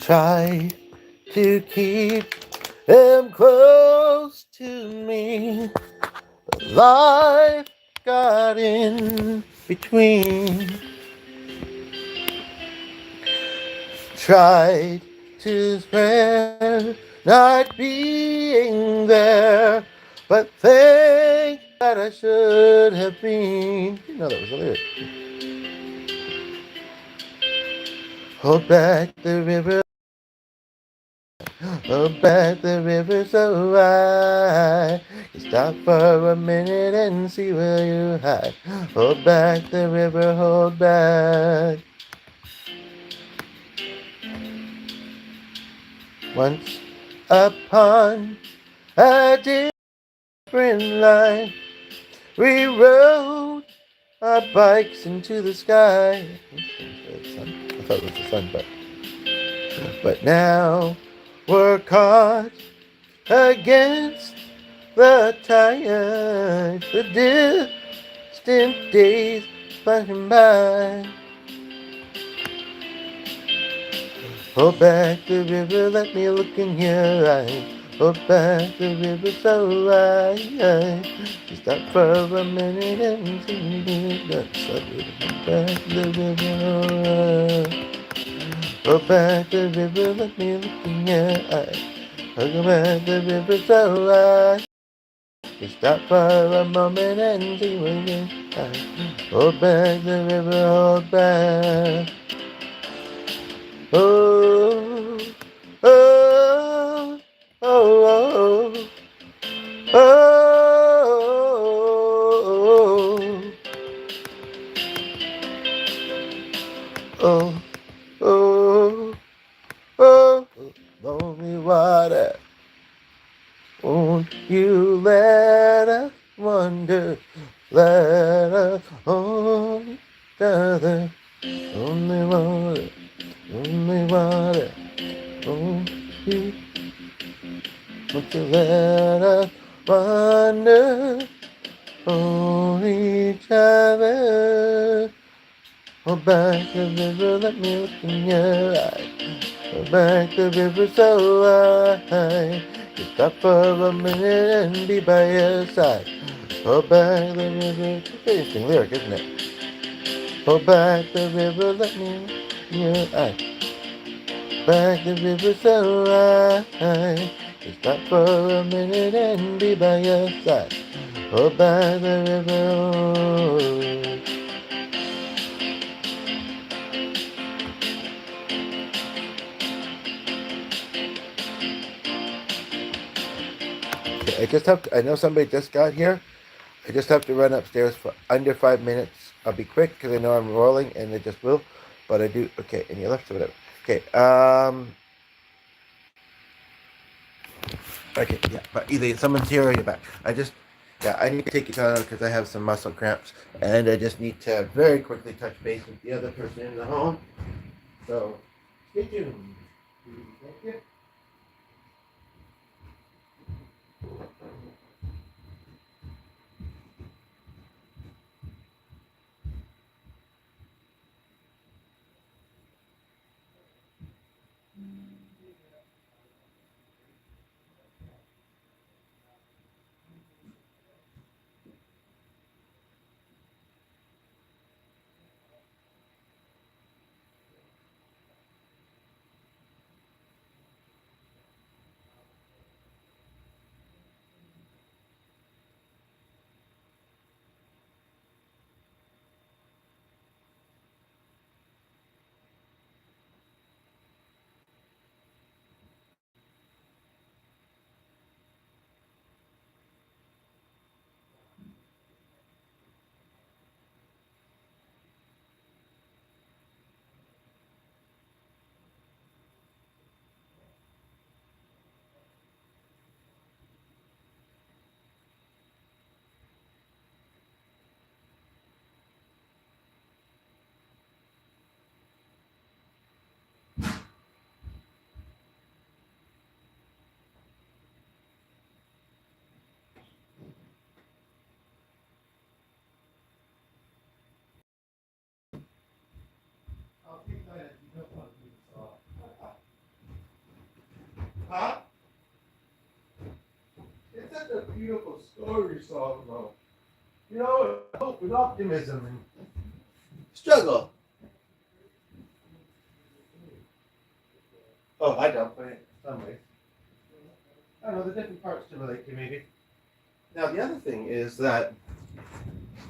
[SPEAKER 1] Try to keep them close to me. But life got in between. Tried to spread not being there, but think that I should have been. You know that was a lyric. Hold back the river. Hold back the river so wide. You stop for a minute and see where you hide. Hold back the river, hold back. Once upon a different line, we rode our bikes into the sky. the sun? I thought it was the sun, but now we're caught against the tide. The distant days flashing by. Hold back the river, let me look in your eyes. Hold back the river so I just stop for a minute and see the sun. Hold back the river. Hold back the river, let me look in your eyes. Hold back the river so I just stop for a moment and see what you find. Hold back the river, hold back. Oh, oh, oh, oh, oh, oh, oh, lonely water. Won't you let us wonder? Let us hold each other. Only water, only water. Won't you, won't you let us wonder? Hold each other. Hold back the river, let me look in your eyes. Hold back the river so I can stop for a minute and be by your side. Hold back the river. It's an interesting lyric, isn't it? Hold back the river, let me look in your eyes. Back the river so I can stop for a minute and be by your side. Hold back the river. I just have to, I know somebody just got here. I just have to run upstairs for under 5 minutes. I'll be quick because I know I'm rolling and I just will. But I do, okay, and you left or whatever. Okay, okay, yeah, but either someone's here or you're back. Yeah, I need to take it down because I have some muscle cramps. And I just need to very quickly touch base with the other person in the home. So, stay tuned. Thank you. I'll keep that if you don't want to do the song. Huh? It's such a beautiful story song, though. You know, hope and optimism and struggle. Oh, I don't, but in some ways. I don't know, the different parts to relate to, maybe. Now, the other thing is that,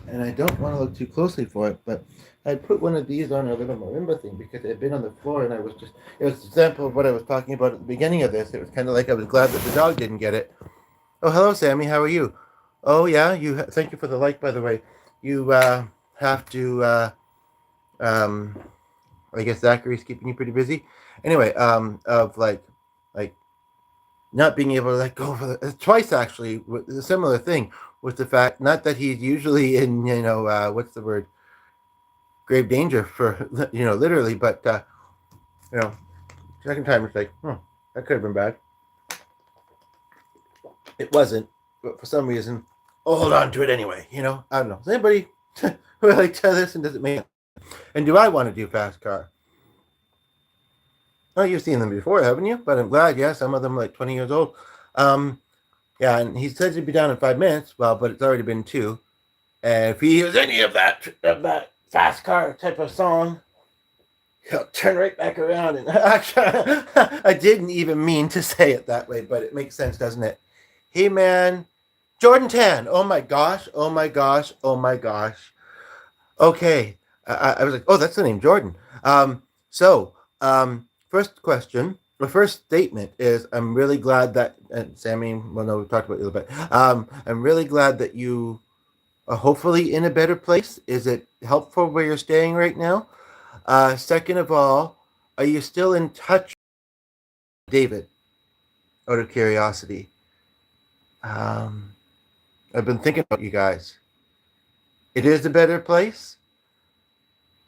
[SPEAKER 1] and I don't want to look too closely for it, but I'd put one of these on a little marimba thing because it had been on the floor and I was just, it was an example of what I was talking about at the beginning of this. It was kind of like I was glad that the dog didn't get it. Oh, hello, Sammy. How are you? Oh, yeah. Thank you for the like, by the way. You have to, um, I guess Zachary's keeping you pretty busy. Anyway, of like not being able to let go for twice actually, with a similar thing with the fact not that he's usually in, what's the word? grave danger for literally. But you know, second time it's like, that could have been bad. It wasn't, but for some reason, I'll hold on to it anyway. I don't know. Does anybody relate to this, and does it make? And do I want to do fast car? Oh, you've seen them before, haven't you? But I'm glad. Yeah, some of them are like 20 years old. Um, yeah, and he says he'd be down in 5 minutes. Well, but it's already been two. And if he hears any of that fast car type of song, he'll turn right back around. And I didn't even mean to say it that way, but it makes sense, doesn't it? Hey, man, Jordan Tan. Oh my gosh. Oh my gosh. Oh my gosh. Okay. I was like, oh, that's the name, Jordan. So, first question, the first statement is, I'm really glad that, and Sammy, well, no, we talked about it a little bit. I'm really glad that you are hopefully in a better place. Is it helpful where you're staying right now? Second of all, are you still in touch with David, out of curiosity? Um, I've been thinking about you guys. It is a better place?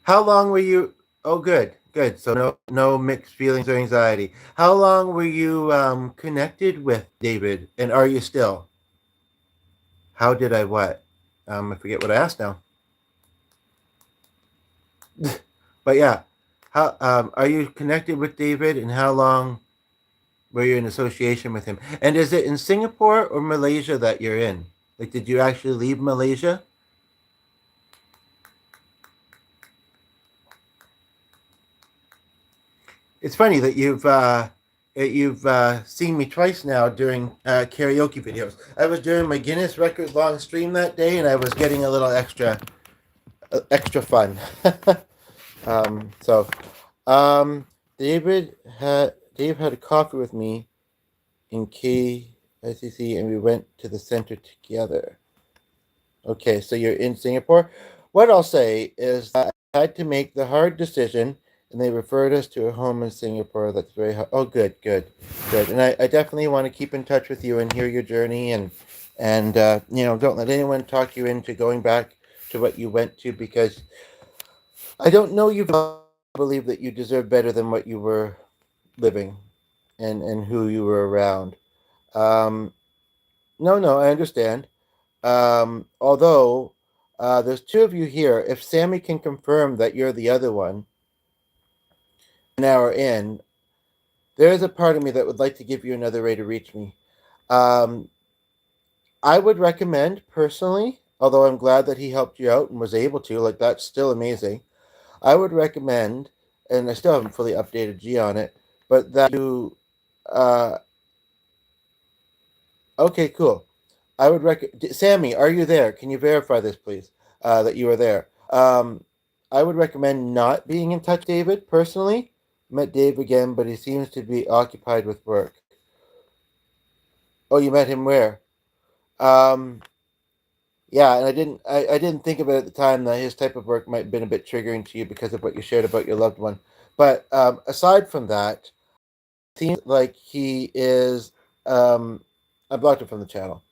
[SPEAKER 1] How long were you? Oh, good, good. So no mixed feelings or anxiety. How long were you connected with David, and are you still? How did I what? I forget what I asked now. But yeah, how are you connected with David, and how long were you in association with him? And is it in Singapore or Malaysia that you're in? Like, did you actually leave Malaysia? It's funny that you've seen me twice now during karaoke videos. I was doing my Guinness record long stream that day, and I was getting a little extra fun. So, um, Dave had a coffee with me in KICC, and we went to the center together. Okay, so you're in Singapore. What I'll say is that I had to make the hard decision, and they referred us to a home in Singapore. That's very hard. Oh, good, good, good. And I definitely want to keep in touch with you and hear your journey, and don't let anyone talk you into going back to what you went to, because I don't know you believe that you deserve better than what you were living, and who you were around. Um, no, no, I understand. Although there's two of you here, if Sammy can confirm that you're the other one, an hour in, there is a part of me that would like to give you another way to reach me. Um, I would recommend personally, although I'm glad that he helped you out and was able to, like, that's still amazing. I would recommend, and I still haven't fully updated G on it, but that you, uh, okay, cool. I would recommend, Sammy, are you there? Can you verify this, please? That you are there. I would recommend not being in touch with David personally. Met Dave again, but he seems to be occupied with work. Oh, you met him where? Um, yeah, and I didn't think of it at the time that his type of work might have been a bit triggering to you because of what you shared about your loved one. But aside from that, it seems like he is. I blocked him from the channel.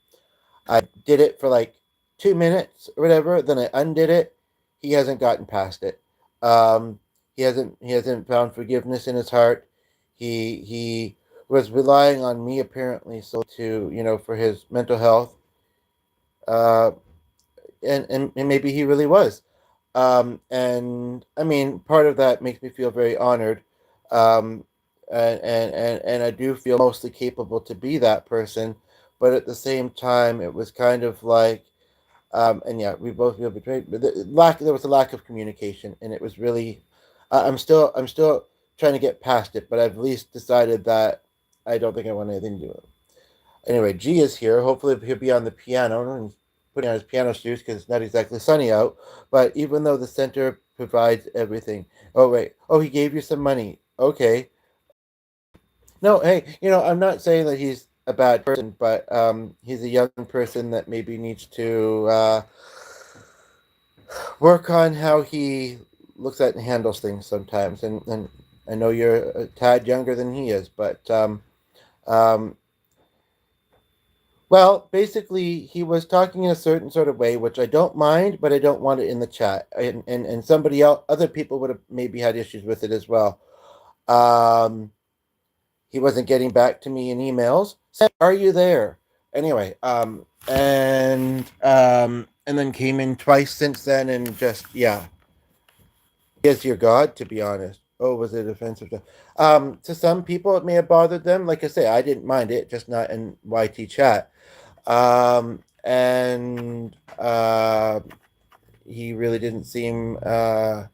[SPEAKER 1] I did it for like 2 minutes or whatever. Then I undid it. He hasn't gotten past it. Um, he hasn't found forgiveness in his heart. He was relying on me apparently, so to for his mental health. Uh, and maybe he really was. And I mean, part of that makes me feel very honored. Um, and I do feel mostly capable to be that person, but at the same time, it was kind of like, and yeah, we both feel betrayed. But there was a lack of communication, and it was really, I'm still trying to get past it, but I've at least decided that I don't think I want anything to do with it. Anyway, G is here. Hopefully, he'll be on the piano and putting on his piano shoes because it's not exactly sunny out. But even though the center provides everything, oh wait, oh he gave you some money. Okay, no, hey, I'm not saying that he's a bad person, but he's a young person that maybe needs to work on how he looks at and handles things sometimes. And I know you're a tad younger than he is, but um, Well, basically, he was talking in a certain sort of way, which I don't mind, but I don't want it in the chat. And somebody else, other people would have maybe had issues with it as well. Um, he wasn't getting back to me in emails. Said, "Are you there?" Anyway, and then came in twice since then, and just yeah, he is your god, to be honest. Oh, was it offensive? To some people, it may have bothered them. Like I say, I didn't mind it, just not in YT chat. And he really didn't seem. I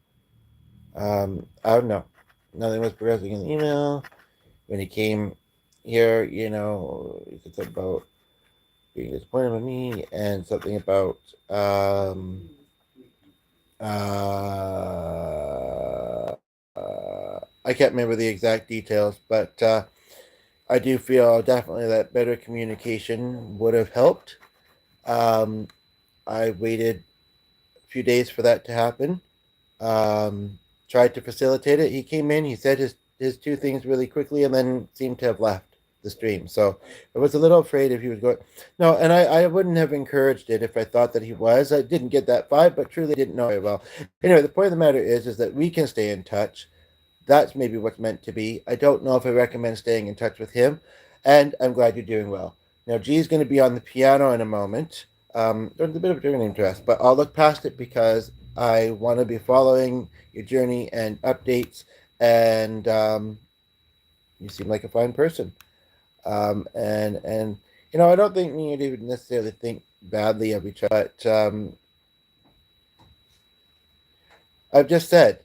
[SPEAKER 1] don't know. Nothing was progressing in the email when he came here. It's about being disappointed with me and something about I can't remember the exact details, but I do feel definitely that better communication would have helped. Um, I waited a few days for that to happen. Um, Tried to facilitate it. He came in, he said his two things really quickly, and then seemed to have left the stream. So I was a little afraid if he was going. No, and I wouldn't have encouraged it if I thought that he was. I didn't get that vibe, but truly didn't know very well. Anyway, the point of the matter is that we can stay in touch. That's maybe what's meant to be. I don't know if I recommend staying in touch with him, and I'm glad you're doing well. Now, G's going to be on the piano in a moment. There's a bit of a turning interest, but I'll look past it because I want to be following your journey and updates, and you seem like a fine person. And I don't think me and David necessarily think badly of each other, but I've just said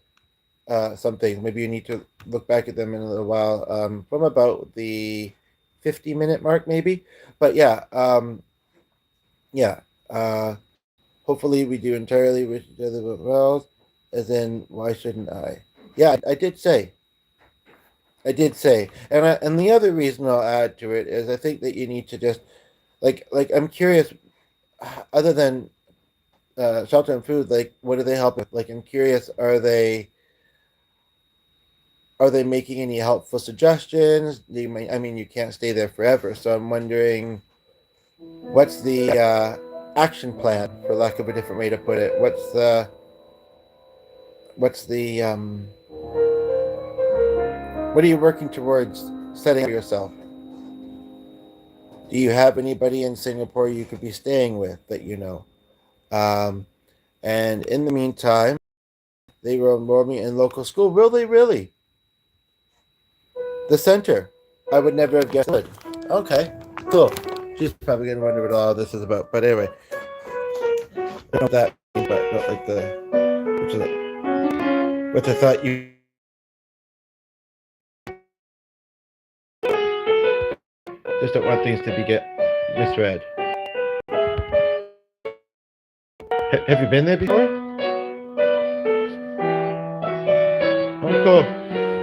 [SPEAKER 1] some things. Maybe you need to look back at them in a little while, from about the 50-minute mark, maybe. But yeah, yeah. Hopefully, we do entirely wish each other well. As in, why shouldn't I? Yeah, I did say. I did say, and the other reason I'll add to it is I think that you need to just like I'm curious. Other than shelter and food, like what do they help with? Like I'm curious, are they making any helpful suggestions? I mean, you can't stay there forever, so I'm wondering what's the action plan, for lack of a different way to put it. What's the what are you working towards setting for yourself? Do you have anybody in Singapore you could be staying with that you know? Um, and in the meantime, they will enroll me in local school. Will they really? The center. I would never have guessed it. Okay, cool. She's probably gonna wonder what all this is about. But anyway, I don't know that, but not like which is it? Which I thought you just don't want things to be get misread. Have you been there before? Oh, cool,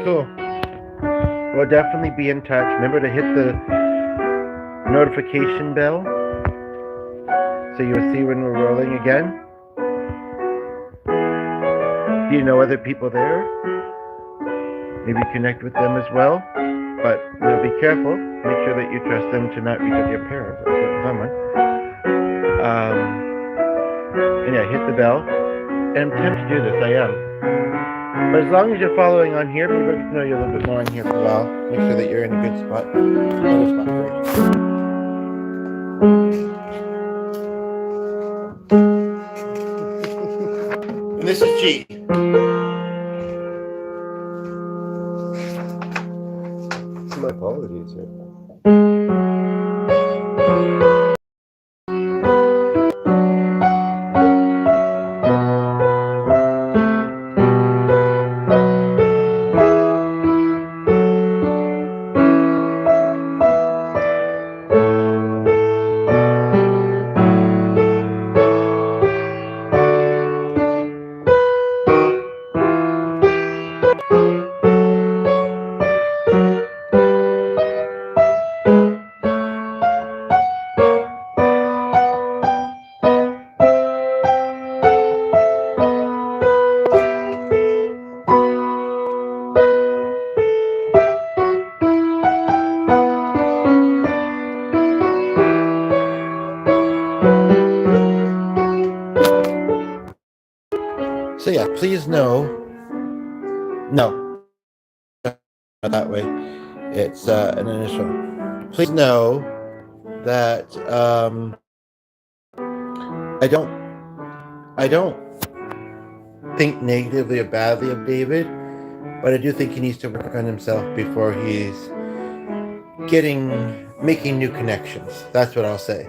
[SPEAKER 1] cool. We'll definitely be in touch. Remember to hit the notification bell so you'll see when we're rolling again. Do you know other people there? Maybe connect with them as well. But be careful. Make sure that you trust them to not reach out to your parents or someone. And yeah, hit the bell. And I'm tempted to do this. I am. But as long as you're following on here, maybe I get to know you a little bit more on here for a while. Make sure that you're in a good spot. And this is G. My apologies here. yeah, please know, no, not that way. It's an initial. Please know that I don't, I don't think negatively or badly of David, but I do think he needs to work on himself before he's making new connections. That's what I'll say.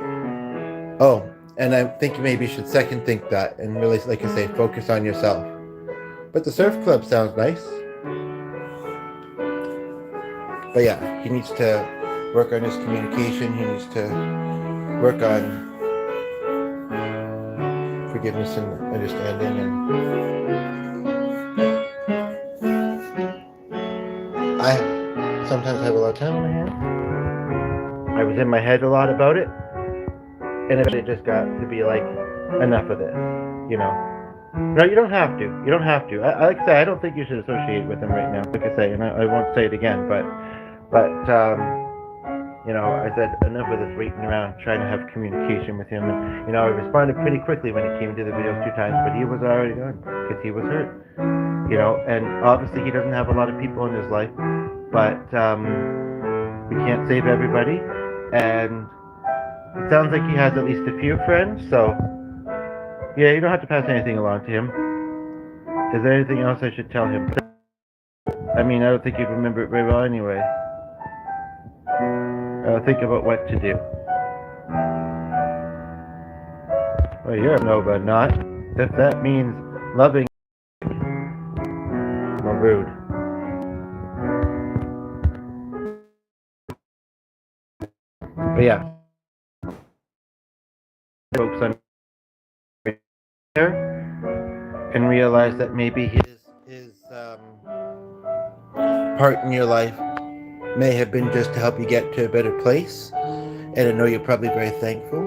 [SPEAKER 1] Oh, and I think maybe you should second think that and really, like I say, focus on yourself. But the surf club sounds nice. But yeah, he needs to work on his communication. He needs to work on forgiveness and understanding. And I sometimes have a lot of time on my hands. I was in my head a lot about it, and it just got to be like, enough of this, you know. No, you don't have to. You don't have to. I like I say, I don't think you should associate with him right now. Like I say, and I won't say it again, but you know, I said enough of this waiting around trying to have communication with him. And, you know, I responded pretty quickly when it came to the videos 2 times, but he was already gone because he was hurt. You know, and obviously he doesn't have a lot of people in his life, but we can't save everybody. And it sounds like he has at least a few friends, so yeah, you don't have to pass anything along to him. Is there anything else I should tell him? I mean, I don't think you'd remember it very well anyway. Think about what to do. Well, you're a Nova, not. If that means loving, well, rude. But yeah, folks on there and realize that maybe his part in your life may have been just to help you get to a better place, and I know you're probably very thankful.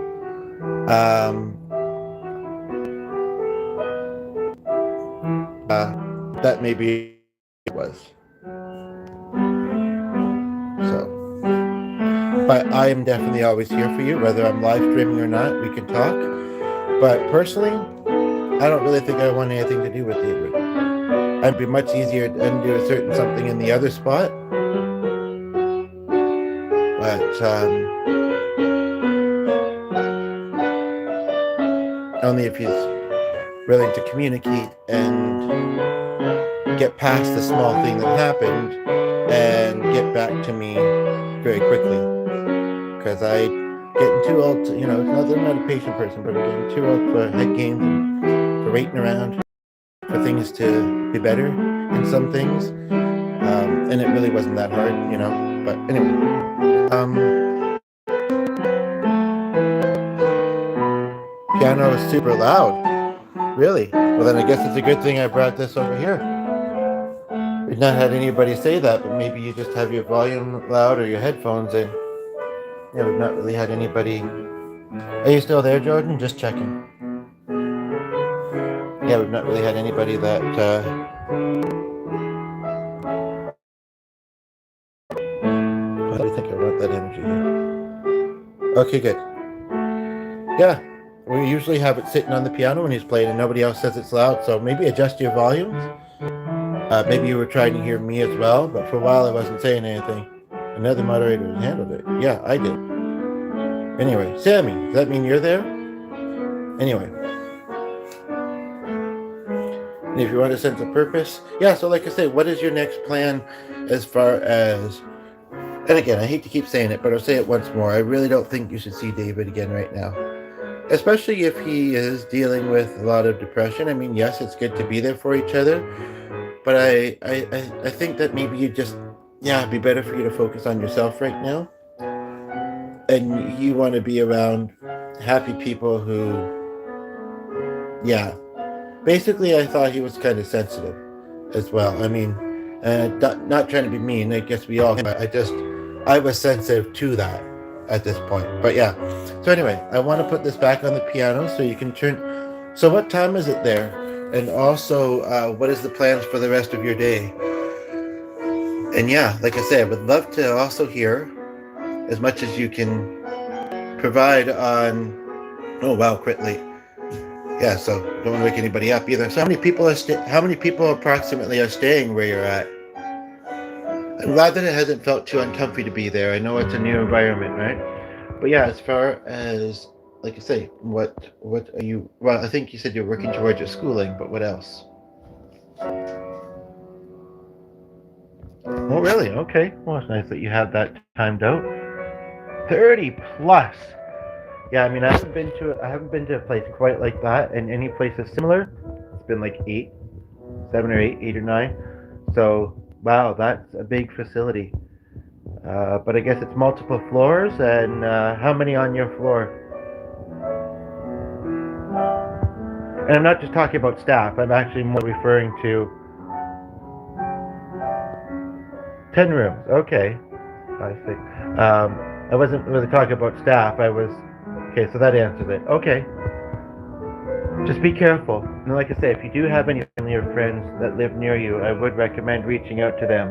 [SPEAKER 1] That maybe it was. So, but I am definitely always here for you, whether I'm live streaming or not. We can talk. But personally, I don't really think I want anything to do with David. It'd be much easier to undo a certain something in the other spot. But only if he's willing to communicate and get past the small thing that happened and get back to me very quickly. Because I'm getting too old to, you know, not that I'm not a patient person, but I'm getting too old for head games and for waiting around for things to be better in some things. And it really wasn't that hard, you know. But anyway. Piano is super loud. Really? Well, then I guess it's a good thing I brought this over here. We've not had anybody say that, but maybe you just have your volume loud or your headphones in. Yeah, we've not really had anybody. Are you still there, Jordan? Just checking. Yeah, we've not really had anybody that I do think I want that energy here. Okay, good. Yeah, we usually have it sitting on the piano when he's playing and nobody else says it's loud, so maybe adjust your volumes. Maybe you were trying to hear me as well, but for a while I wasn't saying anything. Another moderator handled it. Yeah, I did. Anyway, Sammy, does that mean you're there? Anyway. And if you want a sense of purpose, yeah, so like I say, what is your next plan as far as, and again, I hate to keep saying it, but I'll say it once more. I really don't think you should see David again right now. Especially if he is dealing with a lot of depression. I mean, yes, it's good to be there for each other, but I think that maybe you just, yeah, it'd be better for you to focus on yourself right now. And you want to be around happy people who, yeah. Basically, I thought he was kind of sensitive as well. I mean, not trying to be mean. I guess we all, but I was sensitive to that at this point. But yeah. So anyway, I want to put this back on the piano so you can turn. So what time is it there? And also, what is the plans for the rest of your day? And yeah, like I said, I would love to also hear as much as you can provide on, oh wow, quit late, Yeah, so don't want to wake anybody up either. So how many people approximately are staying where you're at? I'm glad that it hasn't felt too uncomfy to be there. I know it's a new environment, right? But yeah, as far as like I say, what are you? Well, I think you said you're working towards your schooling, but what else? Oh, really? Okay. Well, it's nice that you have that timed out. 30 plus. Yeah, I mean, I haven't been to a place quite like that, and any places similar. It's been like 8 or 9. So wow, that's a big facility. But I guess it's multiple floors, and how many on your floor? And I'm not just talking about staff. I'm actually more referring to 10 rooms. Okay, I see. I wasn't really talking about staff. I was okay. So that answers it. Okay, just be careful. And like I say, if you do have any family or friends that live near you, I would recommend reaching out to them.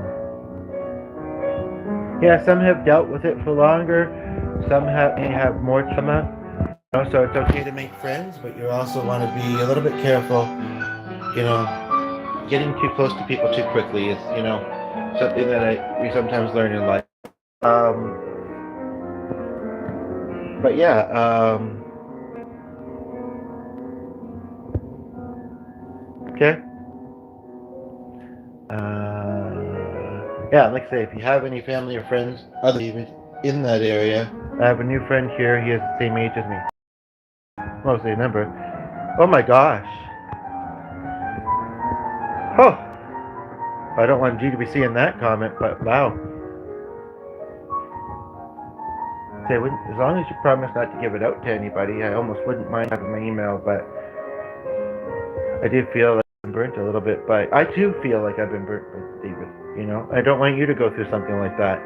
[SPEAKER 1] Yeah, some have dealt with it for longer. Some may have more trauma. So it's okay to make friends, but you also want to be a little bit careful. You know, getting too close to people too quickly is, something that we sometimes learn in life. But yeah, okay. Yeah, like I say, if you have any family or friends, other even in that area, I have a new friend here. He is the same age as me. Mostly a number. Oh my gosh. Oh, I don't want you to be seeing that comment, but wow. Say, as long as you promise not to give it out to anybody, I almost wouldn't mind having my email, but I do feel like I'm burnt a little bit, but I too feel like I've been burnt by David. I don't want you to go through something like that.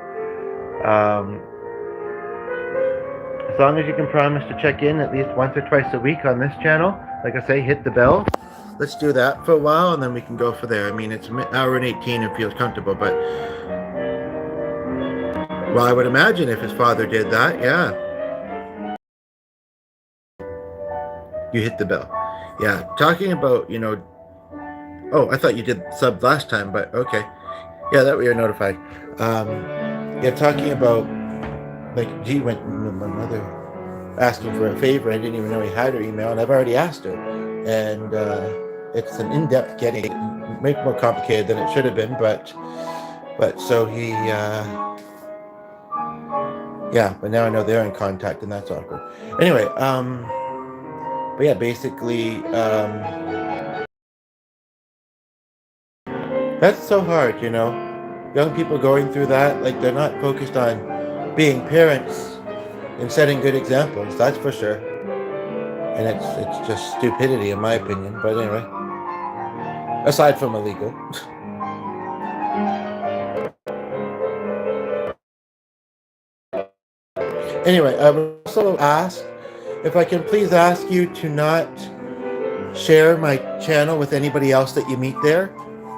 [SPEAKER 1] As long as you can promise to check in at least once or twice a week on this channel, like I say, hit the bell. Let's do that for a while, and then we can go for there. I mean, it's an hour and 18 and feels comfortable, but well, I would imagine if his father did that, yeah. You hit the bell. Yeah, talking about, oh, I thought you did sub last time, but okay. Yeah, that way you're notified. Yeah, talking about, like, gee, when my mother asking for a favor, I didn't even know he had her email, and I've already asked her. And it's an in-depth getting, maybe more complicated than it should have been, but so he, yeah, but now I know they're in contact, and that's awkward. Anyway, but yeah, basically, that's so hard, Young people going through that, like they're not focused on being parents and setting good examples. That's for sure. And it's just stupidity, in my opinion. But anyway, aside from illegal. Anyway, I would also ask if I can please ask you to not share my channel with anybody else that you meet there.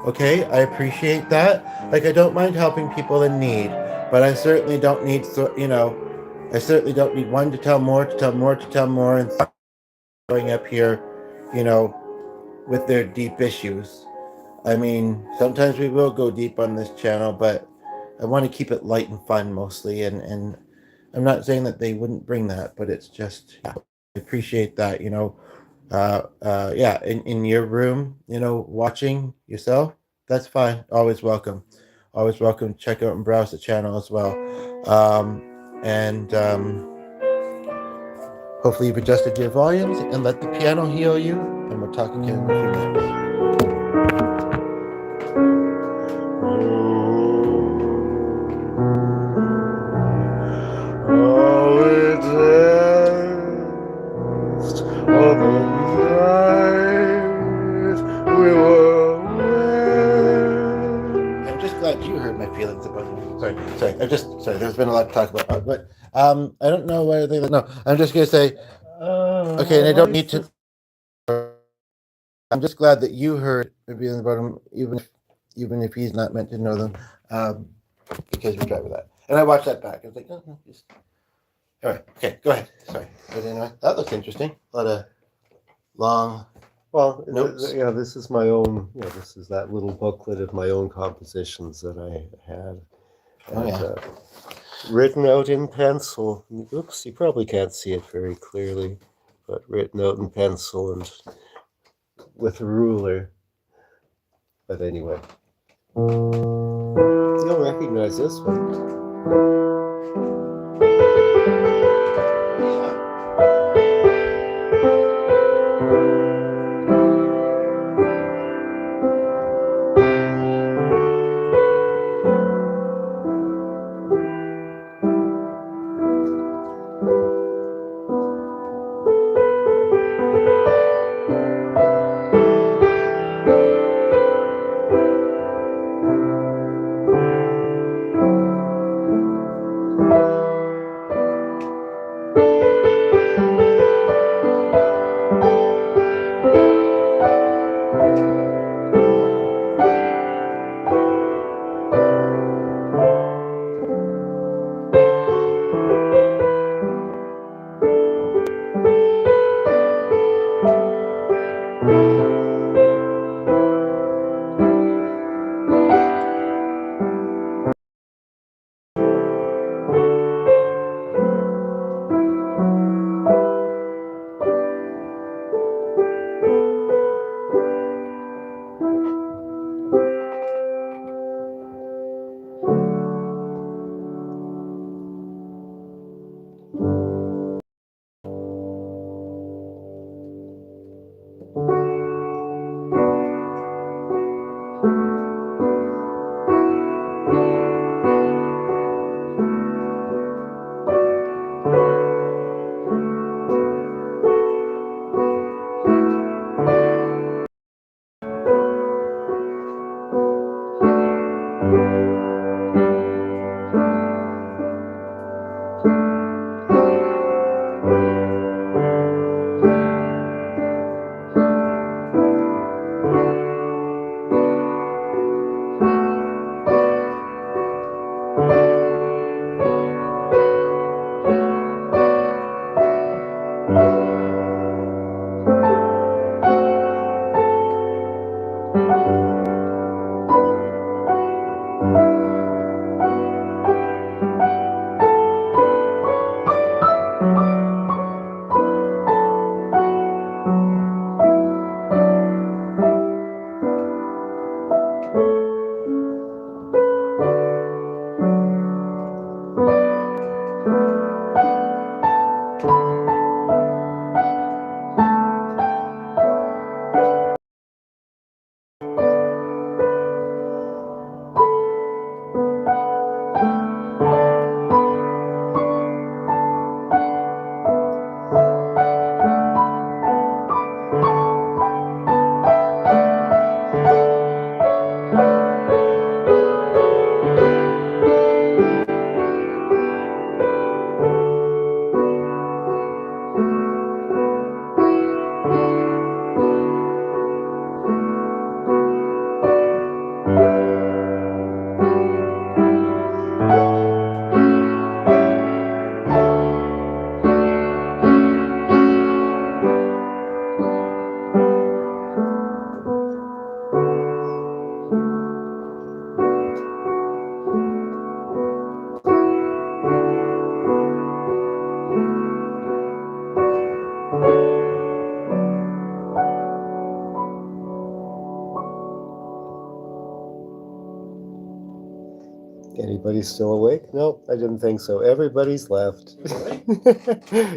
[SPEAKER 1] Okay, I appreciate that. Like, I don't mind helping people in need, but I certainly don't need, I certainly don't need one to tell more, and going up here, you know, with their deep issues. I mean, sometimes we will go deep on this channel, but I want to keep it light and fun mostly. And I'm not saying that they wouldn't bring that, but it's just, yeah, I appreciate that, yeah, in your room, watching yourself, that's fine. Always welcome. Always welcome. Check out and browse the channel as well. And hopefully you've adjusted your volumes and let the piano heal you. And we'll talk again in a few minutes. I'm just glad you heard my feelings about it. Sorry. Sorry. There's been a lot to talk about, but I don't know why they. No, I'm just gonna say, okay, and I don't need to. I'm just glad that you heard my feelings about him, even if he's not meant to know them, because we tried with that. And I watched that back. I was like, oh, no, just all right. Okay, go ahead. Sorry, but anyway, that looks interesting. A lot of long
[SPEAKER 2] Well,
[SPEAKER 1] notes.
[SPEAKER 2] yeah, this is my own. This is that little booklet of my own compositions that I had,
[SPEAKER 1] Oh
[SPEAKER 2] and
[SPEAKER 1] yeah.
[SPEAKER 2] written out in pencil. Oops, you probably can't see it very clearly, but written out in pencil and with a ruler. But anyway, you'll recognize this one. Anybody still awake? No, I didn't think so. Everybody's left.
[SPEAKER 1] Really?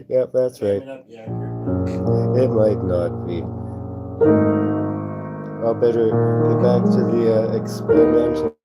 [SPEAKER 2] Yep, that's right. It might not be. I'll better get back to the experimental.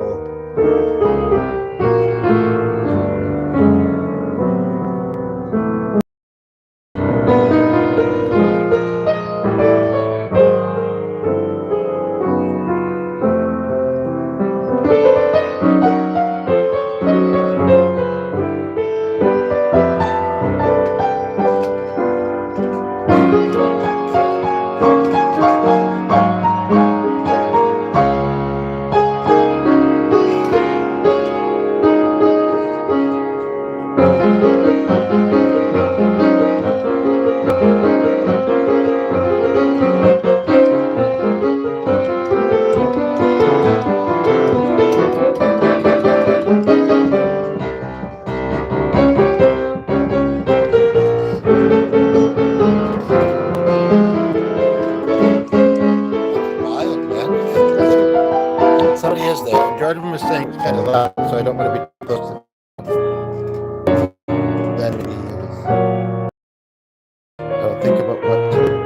[SPEAKER 1] somebody is there. And Jordan was saying it's kind of loud, so I don't want to be too close to that it is. I'll think about what to.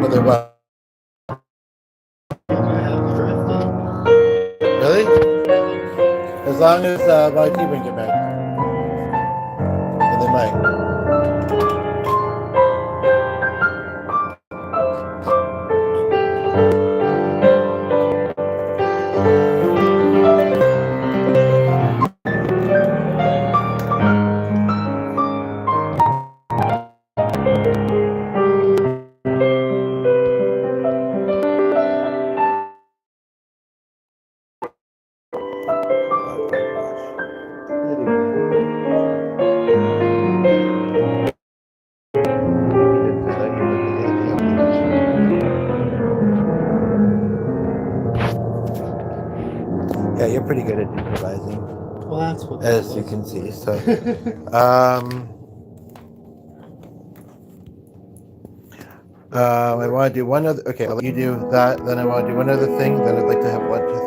[SPEAKER 1] Whether what? Really? As long as YT brings it back, then they might. Yeah, you're pretty good at improvising.
[SPEAKER 2] Well, that's what
[SPEAKER 1] as you can see. So, um, I want to do one other. Okay, I'll let you do that. Then I want to do one other thing. Then I'd like to have one, two